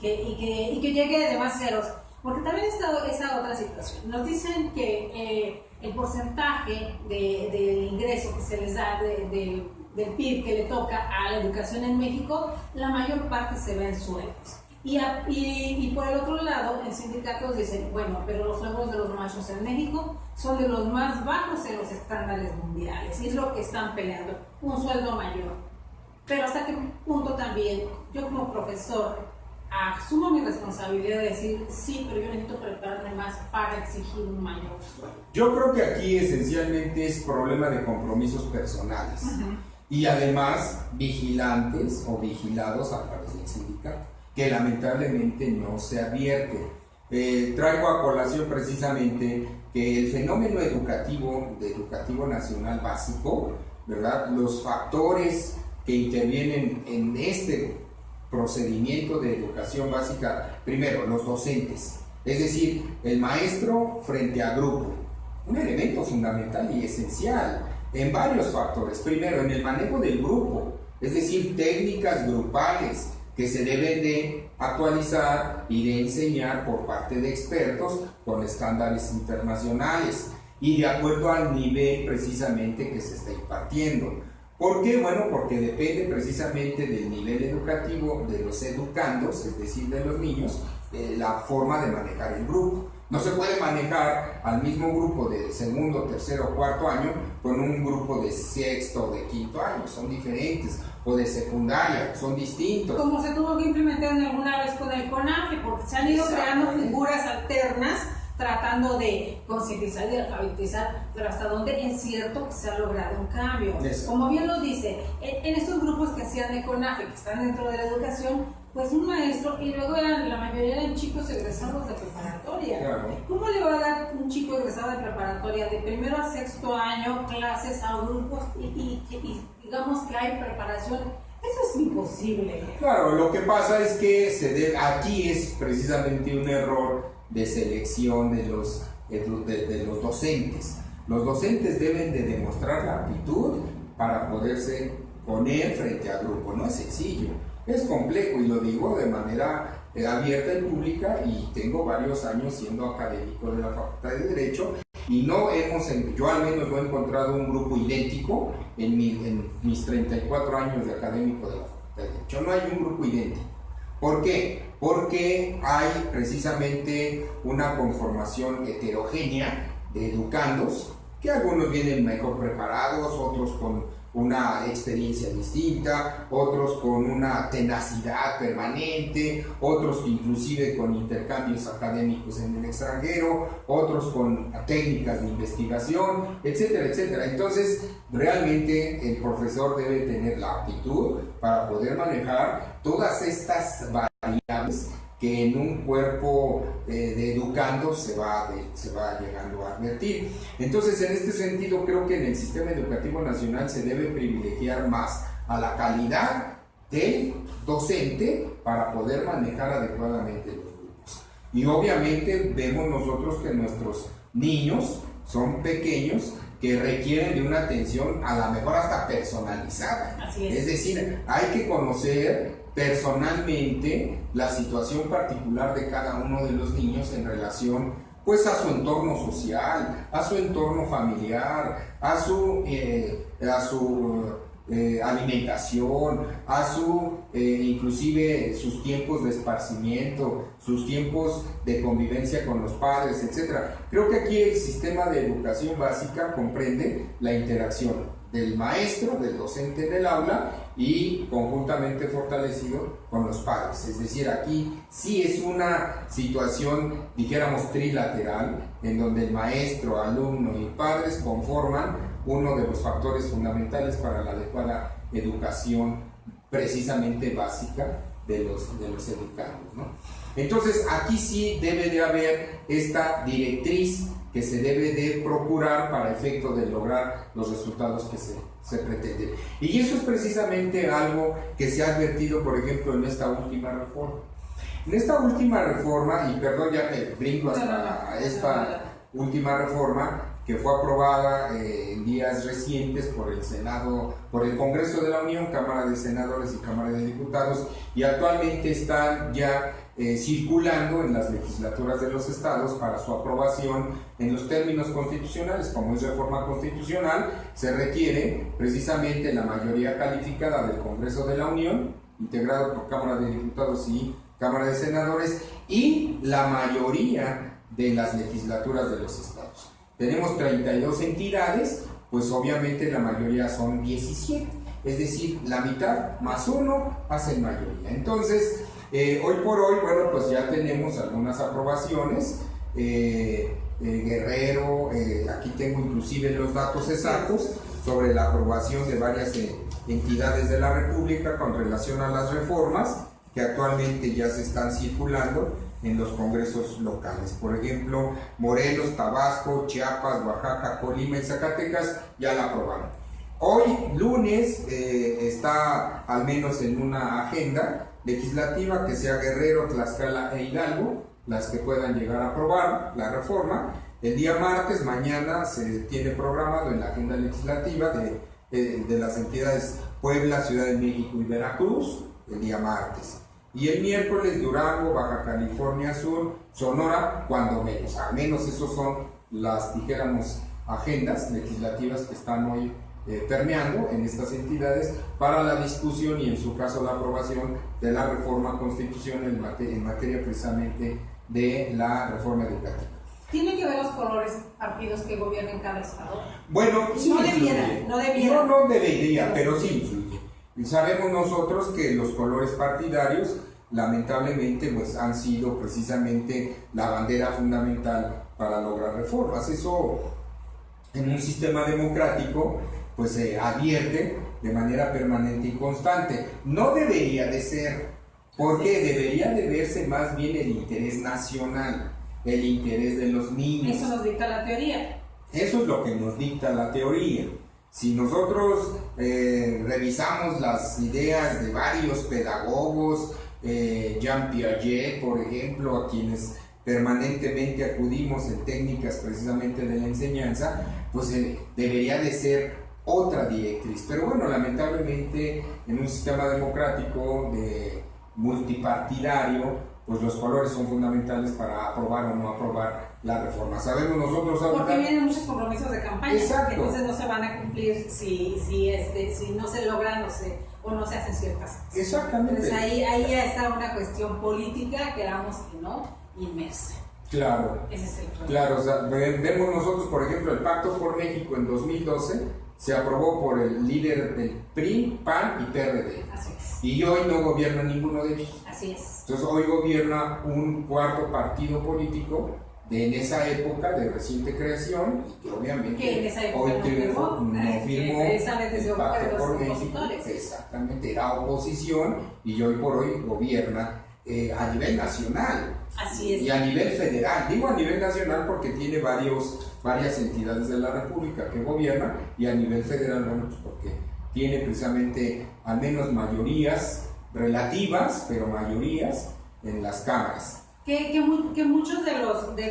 y que llegue de más ceros. Porque también está esa otra situación. Nos dicen que el porcentaje del ingreso que se les da del PIB que le toca a la educación en México, la mayor parte se ve en sueldos. Y por el otro lado, en sindicatos dicen, bueno, pero los sueldos de los maestros en México son de los más bajos en los estándares mundiales, y es lo que están peleando, un sueldo mayor. Pero hasta qué punto también, yo como profesor, asumo mi responsabilidad de decir, sí, pero yo necesito prepararme más para exigir un mayor sueldo. Yo creo que aquí esencialmente es problema de compromisos personales. Y además vigilantes o vigilados a través del sindicato, que lamentablemente no se advierte. Traigo a colación precisamente que el fenómeno educativo nacional básico, ¿verdad? Los factores que intervienen en este procedimiento de educación básica, primero, los docentes, es decir, el maestro frente a grupo, un elemento fundamental y esencial en varios factores. Primero, en el manejo del grupo, es decir, técnicas grupales que se deben de actualizar y de enseñar por parte de expertos con estándares internacionales y de acuerdo al nivel precisamente que se está impartiendo. ¿Por qué? Bueno, porque depende precisamente del nivel educativo de los educandos, es decir, de los niños, la forma de manejar el grupo. No se puede manejar al mismo grupo de segundo, tercero o cuarto año con un grupo de sexto o de quinto año, son diferentes, o de secundaria, son distintos. Como se tuvo que implementar alguna vez con el CONAFE, porque se han ido creando figuras alternas tratando de concientizar y de alfabetizar, pero hasta donde es cierto que se ha logrado un cambio. Como bien lo dice, en estos grupos que hacían de CONAFE, que están dentro de la educación, pues un maestro, y luego la mayoría eran chicos egresados de preparatoria. Claro. ¿Cómo le va a dar un chico egresado de preparatoria de primero a sexto año clases a grupos y digamos que hay preparación? Eso es imposible. Claro, lo que pasa es que aquí es precisamente un error de selección de los docentes. Los docentes deben de demostrar la aptitud para poderse poner frente al grupo. No es sencillo, es complejo, y lo digo de manera abierta y pública, y tengo varios años siendo académico de la Facultad de Derecho, y yo al menos no he encontrado un grupo idéntico en mis 34 años de académico de la Facultad de Derecho. No hay un grupo idéntico. ¿Por qué? Porque hay precisamente una conformación heterogénea de educandos, que algunos vienen mejor preparados, otros con una experiencia distinta, otros con una tenacidad permanente, otros inclusive con intercambios académicos en el extranjero, otros con técnicas de investigación, etcétera, etcétera. Entonces, realmente el profesor debe tener la aptitud para poder manejar todas estas variables que en un cuerpo de educandos se va llegando a advertir. Entonces, en este sentido, creo que en el sistema educativo nacional se debe privilegiar más a la calidad del docente para poder manejar adecuadamente los grupos. Y obviamente vemos nosotros que nuestros niños son pequeños, que requieren de una atención a lo mejor hasta personalizada. Así es. Es decir, hay que conocer personalmente la situación particular de cada uno de los niños en relación pues a su entorno social, a su entorno familiar, a su alimentación, a su inclusive sus tiempos de esparcimiento, sus tiempos de convivencia con los padres, etc. Creo que aquí el sistema de educación básica comprende la interacción del maestro, del docente en el aula y conjuntamente fortalecido con los padres. Es decir, aquí sí es una situación, dijéramos, trilateral, en donde el maestro, alumno y padres conforman uno de los factores fundamentales para la adecuada educación precisamente básica de los educandos, ¿no? Entonces aquí sí debe de haber esta directriz que se debe de procurar para efecto de lograr los resultados que se pretenden. Y eso es precisamente algo que se ha advertido, por ejemplo, en esta última reforma. En esta última reforma, y perdón, ya me brinco hasta esta última reforma, que fue aprobada en días recientes por el Senado, por el Congreso de la Unión, Cámara de Senadores y Cámara de Diputados, y actualmente están ya circulando en las legislaturas de los estados para su aprobación en los términos constitucionales. Como es reforma constitucional, se requiere precisamente la mayoría calificada del Congreso de la Unión, integrado por Cámara de Diputados y Cámara de Senadores, y la mayoría de las legislaturas de los estados. Tenemos 32 entidades, pues obviamente la mayoría son 17, es decir, la mitad más uno hacen mayoría. Entonces, hoy por hoy, bueno, pues ya tenemos algunas aprobaciones. Guerrero, aquí tengo inclusive los datos exactos sobre la aprobación de varias entidades de la República con relación a las reformas que actualmente ya se están circulando en los congresos locales. Por ejemplo, Morelos, Tabasco, Chiapas, Oaxaca, Colima y Zacatecas ya la aprobaron. Hoy, lunes, está al menos en una agenda legislativa que sea Guerrero, Tlaxcala e Hidalgo, las que puedan llegar a aprobar la reforma. El día martes, mañana, se tiene programado en la agenda legislativa de las entidades Puebla, Ciudad de México y Veracruz, el día martes. Y el miércoles, Durango, Baja California Sur, Sonora, cuando menos. Al menos esos son las, dijéramos, agendas legislativas que están hoy permeando en estas entidades para la discusión y en su caso la aprobación de la reforma constitucional en materia precisamente de la reforma educativa. ¿Tiene que ver los colores partidos que gobiernan cada estado? Bueno, sí no influye. debiera. No debería, pero sí influye. Y sabemos nosotros que los colores partidarios lamentablemente pues han sido precisamente la bandera fundamental para lograr reformas. Eso en un sistema democrático pues se advierte de manera permanente y constante. No debería de ser, porque debería de verse más bien el interés nacional, el interés de los niños. Eso nos dicta la teoría. Eso es lo que nos dicta la teoría. Si nosotros revisamos las ideas de varios pedagogos, Jean Piaget, por ejemplo, a quienes permanentemente acudimos en técnicas precisamente de la enseñanza, pues debería de ser otra directriz. Pero bueno, lamentablemente en un sistema democrático multipartidario, pues los colores son fundamentales para aprobar o no aprobar la reforma. Sabemos nosotros ahorita... Porque vienen muchos compromisos de campaña. Exacto. Entonces no se van a cumplir si no se logran o no se hacen ciertas cosas. Exactamente. Entonces ahí ya está una cuestión política, queramos que no, inmersa. Claro. Ese es el problema. Claro, o sea, vemos nosotros, por ejemplo, el Pacto por México en 2012 se aprobó por el líder del PRI, PAN y PRD. Así es. Y hoy no gobierna ninguno de ellos. Así es. Entonces hoy gobierna un cuarto partido político en esa época de reciente creación y que obviamente que en esa época hoy no firmó el Pacto por México. opositores. Exactamente, era oposición y hoy por hoy gobierna a nivel nacional. Así es. Y a nivel federal. Digo a nivel nacional porque tiene varias entidades de la República que gobiernan, y a nivel federal, bueno, pues porque tiene precisamente al menos mayorías relativas, pero mayorías en las cámaras. Que muchos de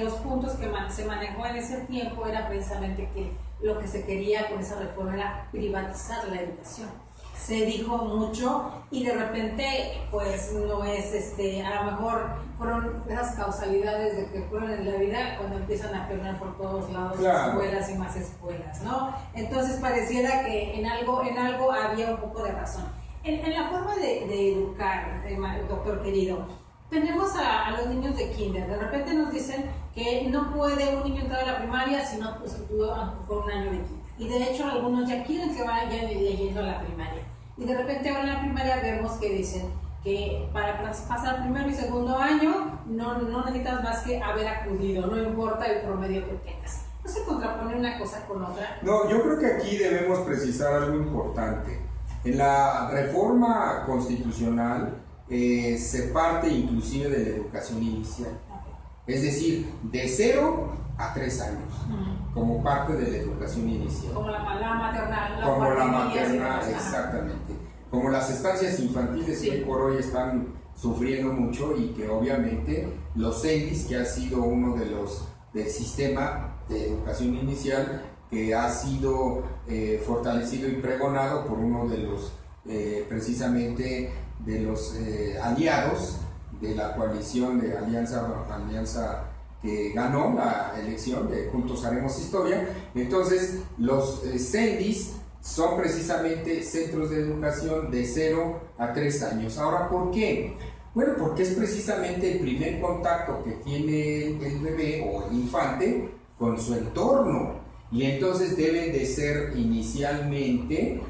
los puntos que se manejó en ese tiempo era precisamente que lo que se quería con esa reforma era privatizar la educación. se dijo mucho y de repente pues no es a lo mejor fueron esas causalidades de que fueron en la vida cuando empiezan a permear por todos lados, claro, escuelas y más escuelas, ¿no? Entonces pareciera que en algo había un poco de razón. En la forma de educar, doctor querido, tenemos a los niños de kinder. De repente nos dicen que no puede un niño entrar a la primaria si no pues, tuvo por un año de kinder. Y de hecho algunos ya quieren que vayan leyendo a la primaria. Y de repente ahora en la primaria vemos que dicen que para pasar primero y segundo año no necesitas más que haber acudido, no importa el promedio que tengas. ¿No se contrapone una cosa con otra? No, yo creo que aquí debemos precisar algo importante. En la reforma constitucional se parte inclusive de la educación inicial. Es decir, de 0 a 3 años, como parte de la educación inicial. Como la maternal. Como la maternal, exactamente. Como las estancias infantiles sí, que hoy por hoy están sufriendo mucho y que obviamente los CENDIS, que ha sido uno de los del sistema de educación inicial, que ha sido fortalecido y pregonado por uno de los, precisamente, de los aliados de la coalición de alianza que ganó la elección de Juntos Haremos Historia. Entonces los CENDIS son precisamente centros de educación de 0 a 3 años. Ahora, ¿por qué? Bueno, porque es precisamente el primer contacto que tiene el bebé o el infante con su entorno, y entonces deben de ser inicialmente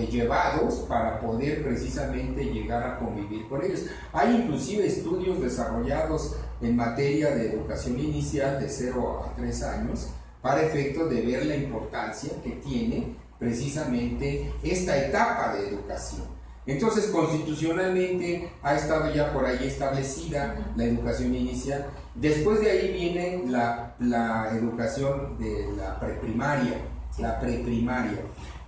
llevados para poder precisamente llegar a convivir con ellos. Hay inclusive estudios desarrollados en materia de educación inicial de 0 a 3 años para efecto de ver la importancia que tiene precisamente esta etapa de educación. Entonces, constitucionalmente ha estado ya por ahí establecida la educación inicial. Después de ahí viene la educación de la preprimaria,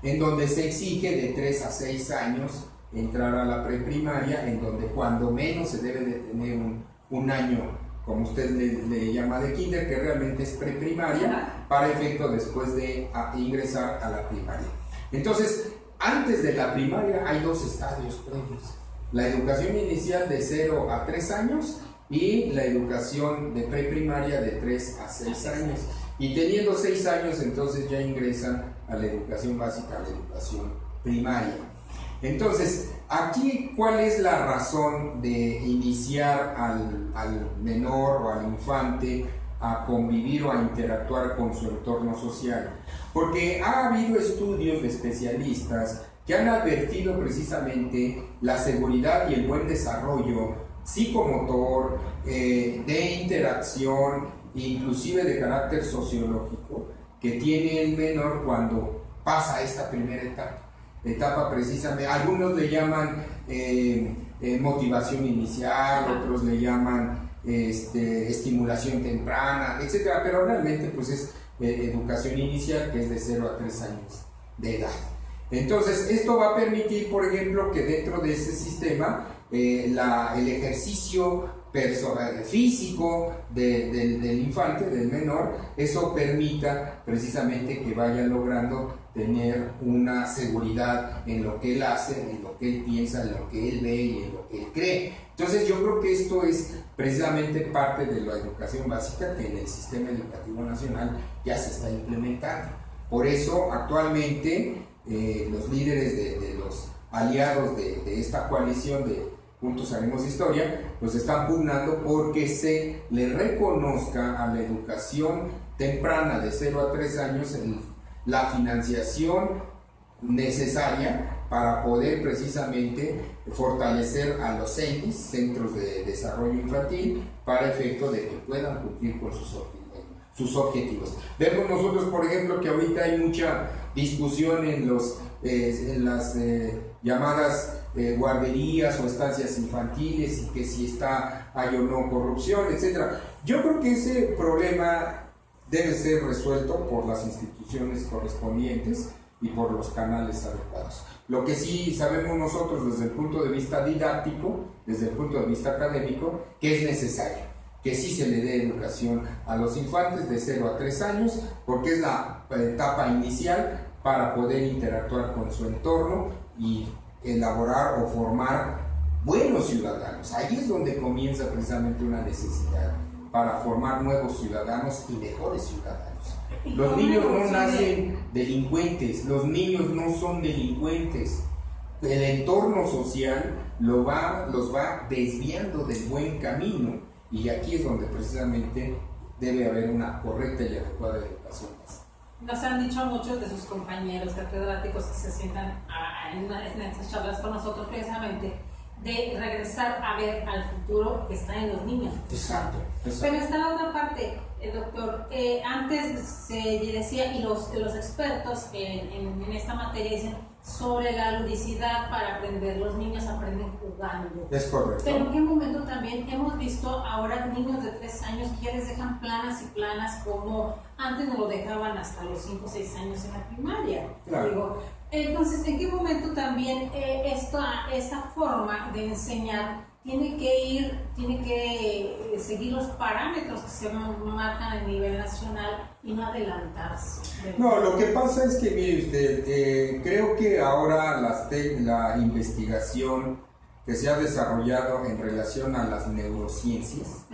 en donde se exige de 3 a 6 años entrar a la preprimaria, en donde cuando menos se debe de tener un año, como usted le llama, de kinder, que realmente es preprimaria, para efecto después de ingresar a la primaria. Entonces, antes de la primaria hay 2 estadios previos: la educación inicial de 0 a 3 años y la educación de preprimaria de 3 a 6 años. Y teniendo 6 años, entonces ya ingresan a la educación básica, a la educación primaria. Entonces, aquí, ¿cuál es la razón de iniciar al menor o al infante a convivir o a interactuar con su entorno social? Porque ha habido estudios de especialistas que han advertido precisamente la seguridad y el buen desarrollo psicomotor, de interacción, inclusive de carácter sociológico, que tiene el menor cuando pasa esta primera etapa precisamente. Algunos le llaman motivación inicial, otros le llaman estimulación temprana, etcétera, pero realmente pues es educación inicial, que es de 0 a 3 años de edad. Entonces, esto va a permitir, por ejemplo, que dentro de ese sistema el ejercicio físico del infante, del menor, eso permita precisamente que vaya logrando tener una seguridad en lo que él hace, en lo que él piensa, en lo que él ve y en lo que él cree. Entonces yo creo que esto es precisamente parte de la educación básica que en el sistema educativo nacional ya se está implementando. Por eso actualmente los líderes de los aliados de esta coalición de Juntos Haremos Historia, pues están pugnando porque se le reconozca a la educación temprana de 0 a 3 años la financiación necesaria para poder precisamente fortalecer a los CENIS, Centros de Desarrollo Infantil, para efecto de que puedan cumplir con sus objetivos. Vemos nosotros, por ejemplo, que ahorita hay mucha discusión en las llamadas guarderías o estancias infantiles, y que si hay o no corrupción, etc. Yo creo que ese problema debe ser resuelto por las instituciones correspondientes y por los canales adecuados. Lo que sí sabemos nosotros desde el punto de vista didáctico, desde el punto de vista académico, que es necesario que sí se le dé educación a los infantes de 0 a 3 años, porque es la etapa inicial para poder interactuar con su entorno, y elaborar o formar buenos ciudadanos. Ahí es donde comienza precisamente una necesidad para formar nuevos ciudadanos y mejores ciudadanos. Los niños no nacen delincuentes, los niños no son delincuentes. El entorno social los va desviando del buen camino, y aquí es donde precisamente debe haber una correcta y adecuada educación. Nos han dicho muchos de sus compañeros catedráticos que se sientan en estas charlas con nosotros precisamente de regresar a ver al futuro que está en los niños. Exacto. Pero está la otra parte, doctor. Antes se decía, y los expertos en esta materia dicen, sobre la ludicidad para aprender. Los niños aprenden jugando. Es correcto. Pero en qué momento también hemos visto ahora niños de 3 años que ya les dejan planas y planas, como antes nos lo dejaban hasta los 5 o 6 años en la primaria. Claro. Digo, entonces, ¿en qué momento también esta forma de enseñar tiene que seguir los parámetros que se marcan a nivel nacional y no adelantarse? No, lo que pasa es que, mire usted, creo que ahora la investigación que se ha desarrollado en relación a las neurociencias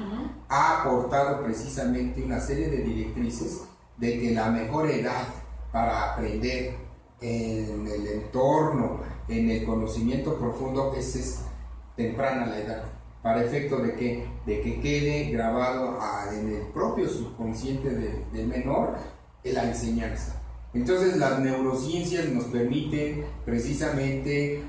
ha aportado precisamente una serie de directrices de que la mejor edad para aprender en el entorno, en el conocimiento profundo, es temprana la edad, para efecto de que quede grabado en el propio subconsciente del menor la enseñanza. Entonces las neurociencias nos permiten precisamente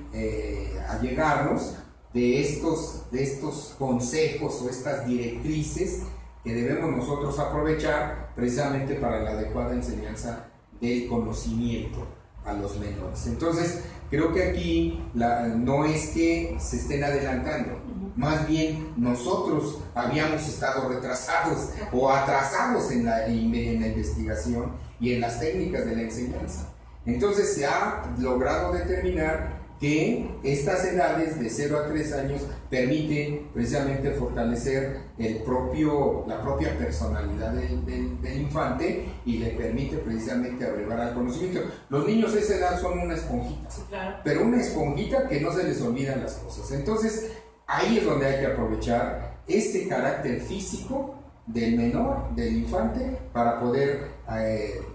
allegarnos de estos consejos o estas directrices que debemos nosotros aprovechar precisamente para la adecuada enseñanza del conocimiento a los menores. Entonces creo que aquí no es que se estén adelantando, más bien nosotros habíamos estado retrasados o atrasados en la investigación y en las técnicas de la enseñanza. Entonces se ha logrado determinar que estas edades de 0 a 3 años permiten precisamente fortalecer la propia personalidad del infante, y le permite precisamente abrevar al conocimiento. Los niños a esa edad son una esponjita, sí, claro, pero una esponjita que no se les olvidan las cosas. Entonces ahí es donde hay que aprovechar este carácter físico del menor, del infante, para poder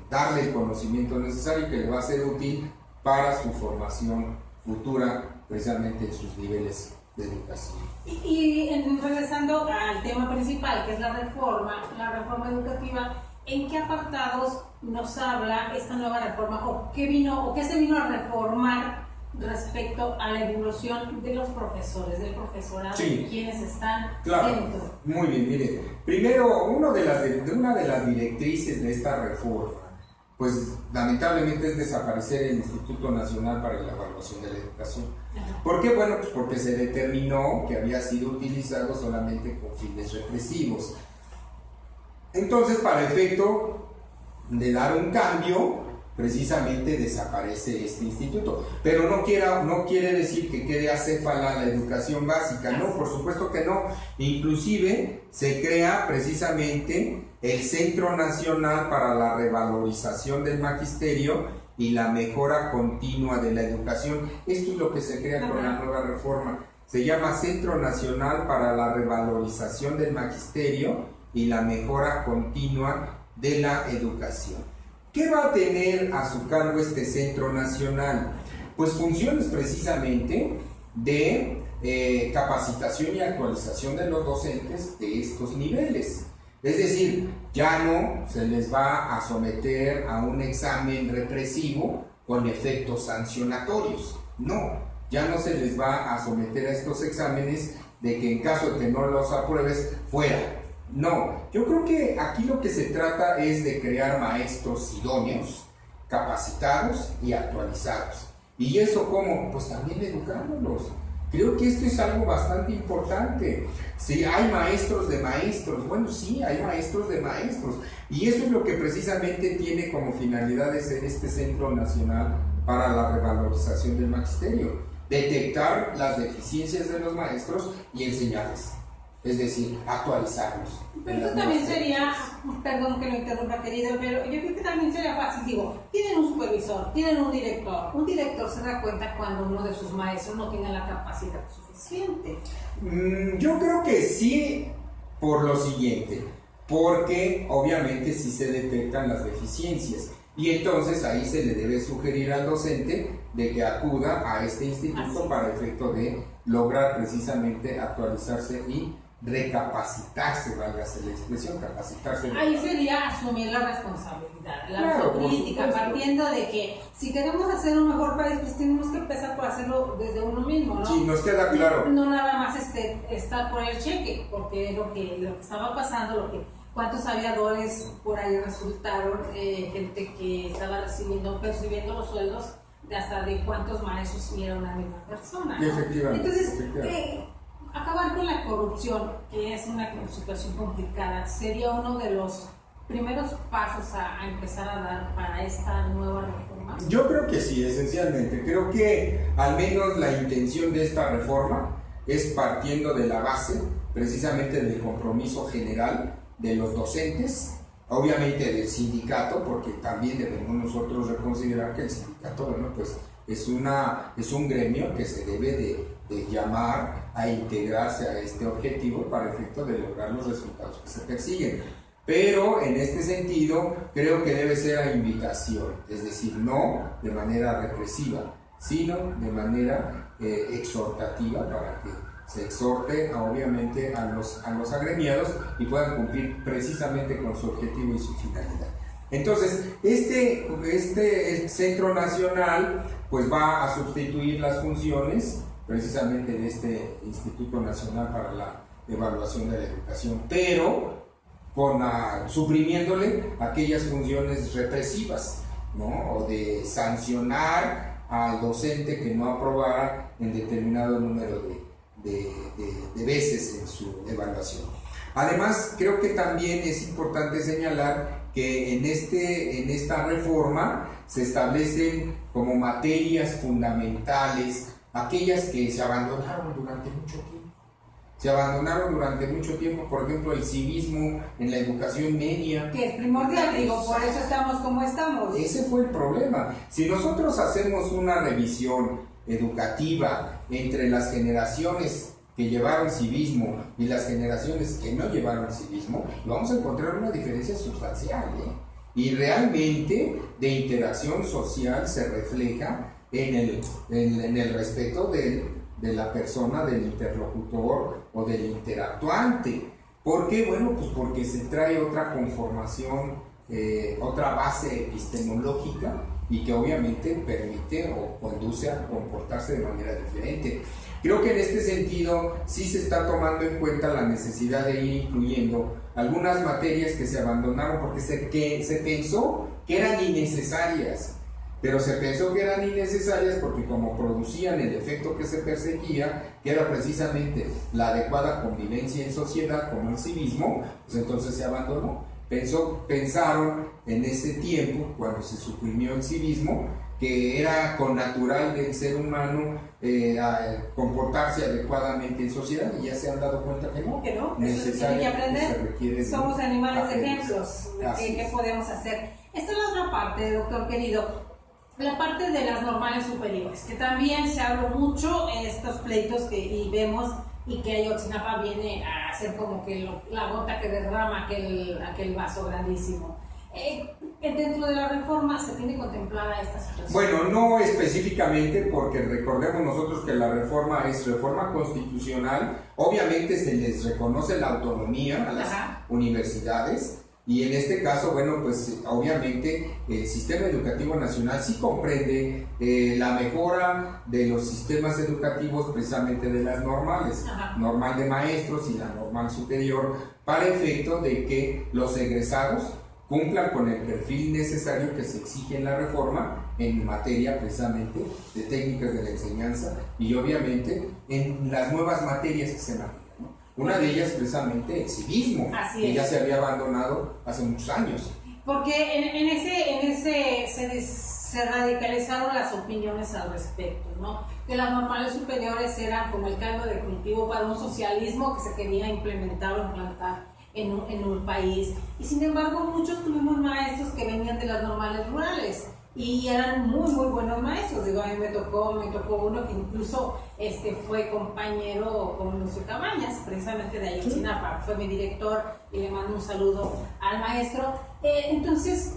darle el conocimiento necesario que le va a ser útil para su formación futura, precisamente en sus niveles de educación. Y regresando al tema principal, que es la reforma educativa, ¿en qué apartados nos habla esta nueva reforma, o qué se vino a reformar respecto a la evolución de los profesores, del profesorado, sí, de quienes están dentro? Muy bien, mire, primero, una de las directrices de esta reforma, pues lamentablemente, es desaparecer el Instituto Nacional para la Evaluación de la Educación. ¿Por qué? Bueno, pues porque se determinó que había sido utilizado solamente con fines represivos. Entonces, para efecto de dar un cambio, precisamente desaparece este instituto. Pero no quiere decir que quede acéfala la educación básica, no, por supuesto que no. Inclusive se crea precisamente el Centro Nacional para la Revalorización del Magisterio y la Mejora Continua de la Educación. Esto es lo que se crea con la nueva reforma. Se llama Centro Nacional para la Revalorización del Magisterio y la Mejora Continua de la Educación. ¿Qué va a tener a su cargo este Centro Nacional? Pues funciones precisamente de capacitación y actualización de los docentes de estos niveles. Es decir, ya no se les va a someter a un examen represivo con efectos sancionatorios. No, ya no se les va a someter a estos exámenes de que en caso de que no los apruebes, fuera. No, yo creo que aquí lo que se trata es de crear maestros idóneos, capacitados y actualizados. ¿Y eso cómo? Pues también educándolos. Creo que esto es algo bastante importante. Si hay maestros de maestros, bueno, sí, hay maestros de maestros. Y eso es lo que precisamente tiene como finalidad este Centro Nacional para la Revalorización del Magisterio. Detectar las deficiencias de los maestros y enseñarles. es decir, actualizarlos. Pero eso también sería, perdón que lo interrumpa querido, pero yo creo que también sería fácil, digo, tienen un supervisor, tienen un director se da cuenta cuando uno de sus maestros no tiene la capacidad suficiente. Yo creo que sí, por lo siguiente, porque obviamente sí se detectan las deficiencias y entonces ahí se le debe sugerir al docente de que acuda a este instituto para efecto de lograr precisamente actualizarse y recapacitarse, válgase la expresión, capacitarse. Ahí sería asumir la responsabilidad, la Claro, autocrítica, partiendo de que si queremos hacer un mejor país, pues tenemos que empezar por hacerlo desde uno mismo, ¿no? Sí, nos queda claro. No nada más estar por el cheque, porque lo que estaba pasando, cuántos aviadores por ahí resultaron, gente que estaba percibiendo los sueldos de hasta de cuántos maestros era una misma persona, ¿no? Efectivamente. Entonces, acabar con la corrupción, que es una situación complicada, sería uno de los primeros pasos a empezar a dar para esta nueva reforma. Yo creo que sí, esencialmente. Creo que al menos la intención de esta reforma es partiendo de la base, precisamente del compromiso general de los docentes, obviamente del sindicato, porque también debemos nosotros reconsiderar que el sindicato, bueno, pues es un gremio que se debe de llamar a integrarse a este objetivo para efecto de lograr los resultados que se persiguen. Pero en este sentido creo que debe ser a invitación, es decir, no de manera represiva, sino de manera exhortativa para que se exhorte obviamente a los agremiados y puedan cumplir precisamente con su objetivo y su finalidad. Entonces, este Centro Nacional pues va a sustituir las funciones precisamente de este Instituto Nacional para la Evaluación de la Educación, pero suprimiéndole aquellas funciones represivas, ¿no? O de sancionar al docente que no aprobara en determinado número de veces en su evaluación. Además, creo que también es importante señalar que en esta reforma se establecen como materias fundamentales aquellas que se abandonaron durante mucho tiempo. Por ejemplo, el civismo en la educación media. Que es primordial, digo, por eso estamos como estamos. Ese fue el problema. Si nosotros hacemos una revisión educativa entre las generaciones que llevaron civismo y las generaciones que no llevaron civismo, vamos a encontrar una diferencia sustancial, y realmente de interacción social se refleja en el respeto de la persona, del interlocutor o del interactuante. ¿Por qué? Bueno, pues porque se trae otra conformación, otra base epistemológica y que obviamente permite o conduce a comportarse de manera diferente. Creo que en este sentido sí se está tomando en cuenta la necesidad de ir incluyendo algunas materias que se abandonaron porque se pensó que eran innecesarias, pero se pensó que eran innecesarias porque como producían el efecto que se perseguía, que era precisamente la adecuada convivencia en sociedad como el civismo, pues entonces se abandonó. Pensaron en ese tiempo, cuando se suprimió el civismo, que era connatural del ser humano comportarse adecuadamente en sociedad, y ya se han dado cuenta que no. Eso tiene que aprender. Somos animales de ejemplos. ¿Qué podemos hacer? Esta es la otra parte, doctor querido. La parte de las normales superiores, que también se habló mucho en estos pleitos y vemos, y que Ayotzinapa viene a hacer como que la gota que derrama aquel vaso grandísimo. Dentro de la reforma se tiene contemplada esta situación. Bueno, no específicamente, porque recordemos nosotros que la reforma es reforma constitucional. Obviamente se les reconoce la autonomía a las universidades, y en este caso, bueno, pues obviamente el sistema educativo nacional sí comprende la mejora de los sistemas educativos, precisamente de las normales, normal de maestros y la normal superior, para efecto de que los egresados cumplan con el perfil necesario que se exige en la reforma en materia precisamente de técnicas de la enseñanza y obviamente en las nuevas materias que se manejan. Una de ellas precisamente el civismo, que ya se había abandonado hace muchos años. Porque en ese se radicalizaron las opiniones al respecto, ¿no? Que las normales superiores eran como el caldo de cultivo para un socialismo que se quería implementar o implantar en un país. Y sin embargo, muchos tuvimos maestros que venían de las normales rurales y eran muy, muy buenos maestros. Digo, a mí me tocó uno que incluso fue compañero con Lucio Cabañas, precisamente de Ayotzinapa, fue mi director y le mando un saludo al maestro. Entonces,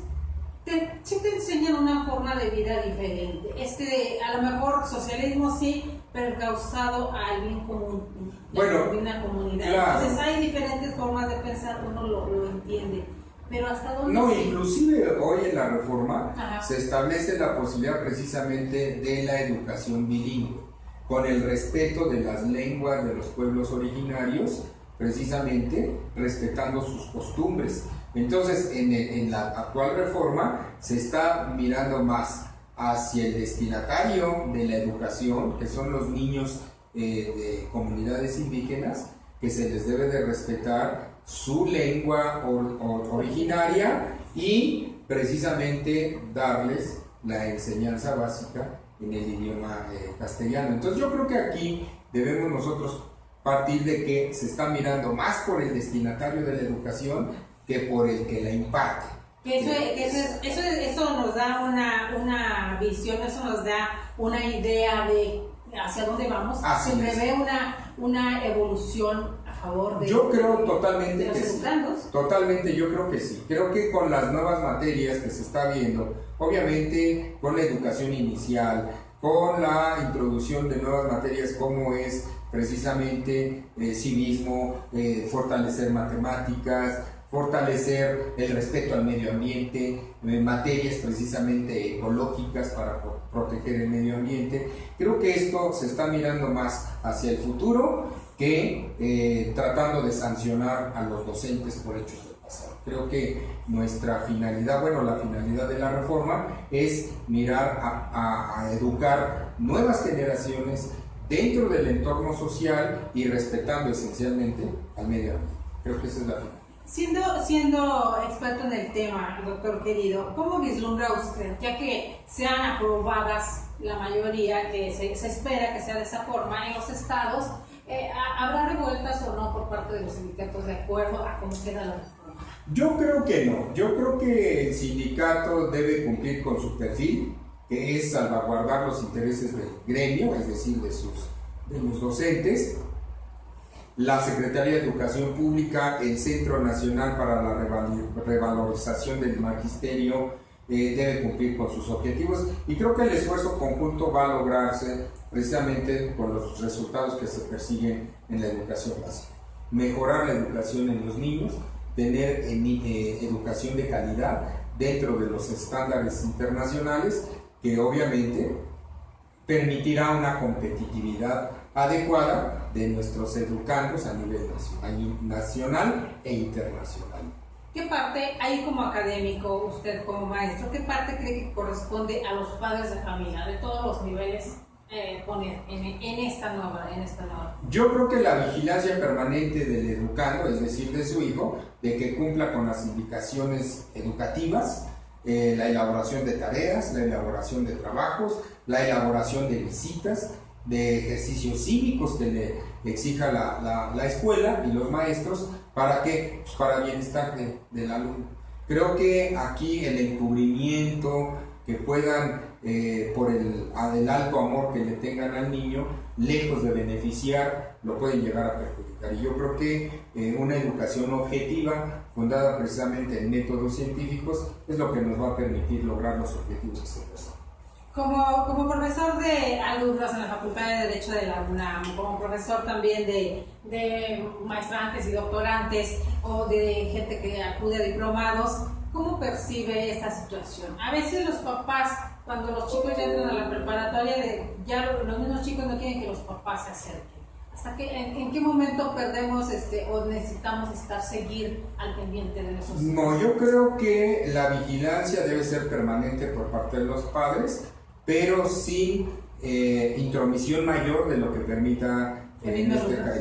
sí te enseñan una forma de vida diferente. A lo mejor socialismo sí, pero causado al bien común de una comunidad. Claro. Entonces hay diferentes formas de pensar, uno lo entiende. Pero hasta dónde no, sí. Inclusive hoy en la reforma Ajá. se establece la posibilidad precisamente de la educación bilingüe, con el respeto de las lenguas de los pueblos originarios, precisamente respetando sus costumbres. Entonces, en la actual reforma se está mirando más hacia el destinatario de la educación, que son los niños de comunidades indígenas, que se les debe de respetar su lengua originaria y precisamente darles la enseñanza básica en el idioma castellano. Entonces yo creo que aquí debemos nosotros partir de que se está mirando más por el destinatario de la educación que por el que la imparte. Eso nos da una visión, eso nos da una idea de hacia dónde vamos. Así se prevé una evolución a favor de yo creo totalmente los que sí. educandos. Totalmente, yo creo que sí. Creo que con las nuevas materias que se está viendo, obviamente con la educación inicial, con la introducción de nuevas materias como es precisamente civismo, fortalecer matemáticas, fortalecer el respeto al medio ambiente, materias precisamente ecológicas para proteger el medio ambiente. Creo que esto se está mirando más hacia el futuro que tratando de sancionar a los docentes por hechos del pasado. Creo que nuestra finalidad, la finalidad de la reforma es mirar a educar nuevas generaciones dentro del entorno social y respetando esencialmente al medio ambiente. Creo que esa es la finalidad. Siendo experto en el tema, doctor querido, ¿cómo vislumbra usted, ya que sean aprobadas la mayoría, que se espera que sea de esa forma en los estados, habrá revueltas o no por parte de los sindicatos de acuerdo a cómo queda la reforma? Yo creo que no. Yo creo que el sindicato debe cumplir con su perfil, que es salvaguardar los intereses del gremio, es decir, de los docentes. La Secretaría de Educación Pública, el Centro Nacional para la Revalorización del Magisterio debe cumplir con sus objetivos y creo que el esfuerzo conjunto va a lograrse precisamente con los resultados que se persiguen en la educación básica. Mejorar la educación en los niños, tener educación de calidad dentro de los estándares internacionales que obviamente permitirá una competitividad adecuada de nuestros educandos a nivel nacional e internacional. ¿Qué parte, ahí como académico, usted como maestro, qué parte cree que corresponde a los padres de familia, de todos los niveles, poner en esta nueva? Yo creo que la vigilancia permanente del educando, es decir, de su hijo, de que cumpla con las indicaciones educativas, la elaboración de tareas, la elaboración de trabajos, la elaboración de visitas, de ejercicios cívicos que le exija la escuela y los maestros para bienestar del alumno. Creo que aquí el encubrimiento que puedan por el alto amor que le tengan al niño, lejos de beneficiar, lo pueden llegar a perjudicar. Y yo creo que una educación objetiva, fundada precisamente en métodos científicos, es lo que nos va a permitir lograr los objetivos que se presentan. Como profesor de alumnos en la Facultad de Derecho de la UNAM, como profesor también de maestrantes y doctorantes o de gente que acude a diplomados, ¿cómo percibe esta situación? A veces los papás, cuando los chicos ya entran a la preparatoria, ya los mismos chicos no quieren que los papás se acerquen. ¿En qué momento perdemos o necesitamos seguir al pendiente de esos? No, yo creo que la vigilancia debe ser permanente por parte de los padres, pero sin intromisión mayor de lo que permita el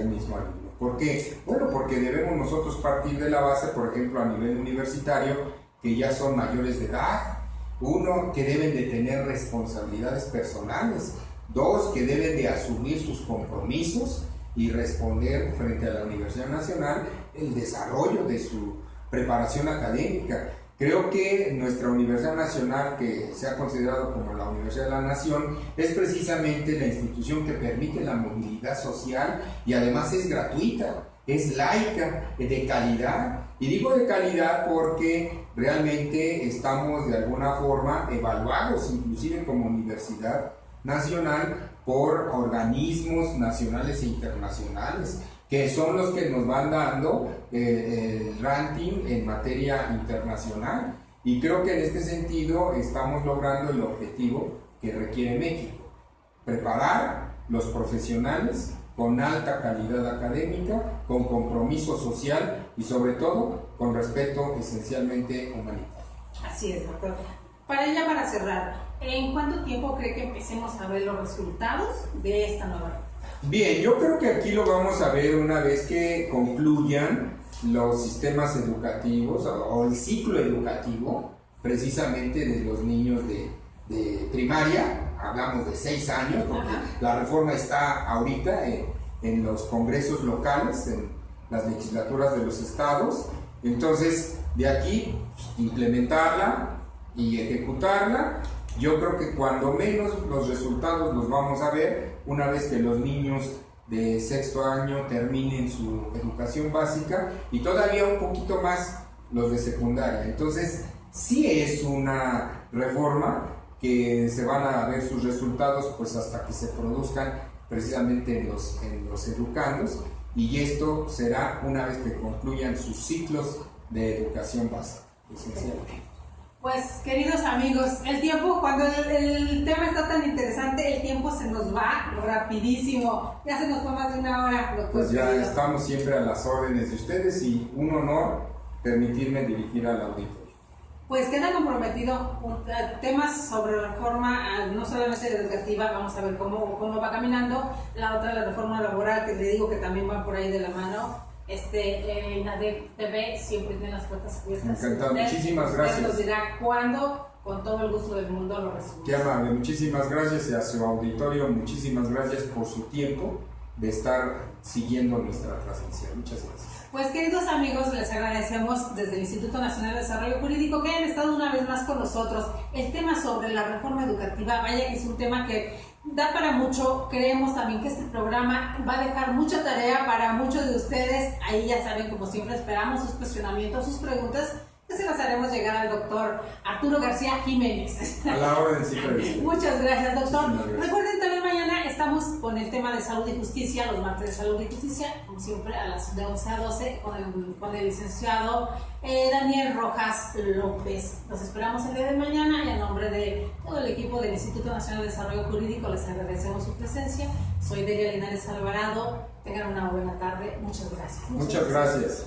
mismo alumno. ¿Por qué? Bueno, porque debemos nosotros partir de la base, por ejemplo, a nivel universitario, que ya son mayores de edad, Uno, que deben de tener responsabilidades personales. Dos, que deben de asumir sus compromisos y responder frente a la Universidad Nacional el desarrollo de su preparación académica. Creo que nuestra Universidad Nacional, que se ha considerado como la Universidad de la Nación, es precisamente la institución que permite la movilidad social y además es gratuita, es laica, de calidad. Y digo de calidad porque realmente estamos de alguna forma evaluados, inclusive como Universidad Nacional, por organismos nacionales e internacionales, que son los que nos van dando el ranking en materia internacional. Y creo que en este sentido estamos logrando el objetivo que requiere México: preparar los profesionales con alta calidad académica, con compromiso social y sobre todo con respeto esencialmente humanitario. Así es, doctor. Para cerrar, ¿en cuánto tiempo cree que empecemos a ver los resultados de esta nueva ley? Bien, yo creo que aquí lo vamos a ver una vez que concluyan los sistemas educativos o el ciclo educativo precisamente de los niños de primaria. Hablamos de 6 años porque la reforma está ahorita en los congresos locales, en las legislaturas de los estados. Entonces, de aquí implementarla y ejecutarla. Yo creo que cuando menos los resultados los vamos a ver una vez que los niños de 6º año terminen su educación básica y todavía un poquito más los de secundaria. Entonces, sí es una reforma que se van a ver sus resultados pues hasta que se produzcan precisamente en los educandos, y esto será una vez que concluyan sus ciclos de educación básica, esencialmente. Pues, queridos amigos, el tiempo, cuando el tema está tan interesante, el tiempo se nos va rapidísimo. Ya se nos fue más de una hora, doctor. Pues ya estamos siempre a las órdenes de ustedes y un honor permitirme dirigir al auditorio. Pues queda comprometido temas sobre reforma, no solamente educativa, vamos a ver cómo va caminando. La otra, la reforma laboral, que le digo que también va por ahí de la mano. INADEP TV siempre tiene las puertas abiertas. Encantado, muchísimas gracias. Usted nos dirá cuándo, con todo el gusto del mundo lo recibimos. Qué amable, muchísimas gracias, y a su auditorio, muchísimas gracias por su tiempo de estar siguiendo nuestra transmisión. Muchas gracias. Pues, queridos amigos, les agradecemos desde el Instituto Nacional de Desarrollo Jurídico que hayan estado una vez más con nosotros. El tema sobre la reforma educativa, vaya que es un tema que da para mucho. Creemos también que este programa va a dejar mucha tarea para muchos de ustedes. Ahí ya saben, como siempre, esperamos sus cuestionamientos, sus preguntas, que se las haremos llegar al doctor Arturo García Jiménez. A la orden, sí, Muchas gracias, doctor. Gracias. Recuerden, también mañana estamos con el tema de salud y justicia, los martes de salud y justicia, como siempre, a las de 11 a 12, con el licenciado Daniel Rojas López. Los esperamos el día de mañana, y a nombre de todo el equipo del Instituto Nacional de Desarrollo Jurídico les agradecemos su presencia. Soy Delia Linares Alvarado. Tengan una buena tarde. Muchas gracias. Muchas gracias.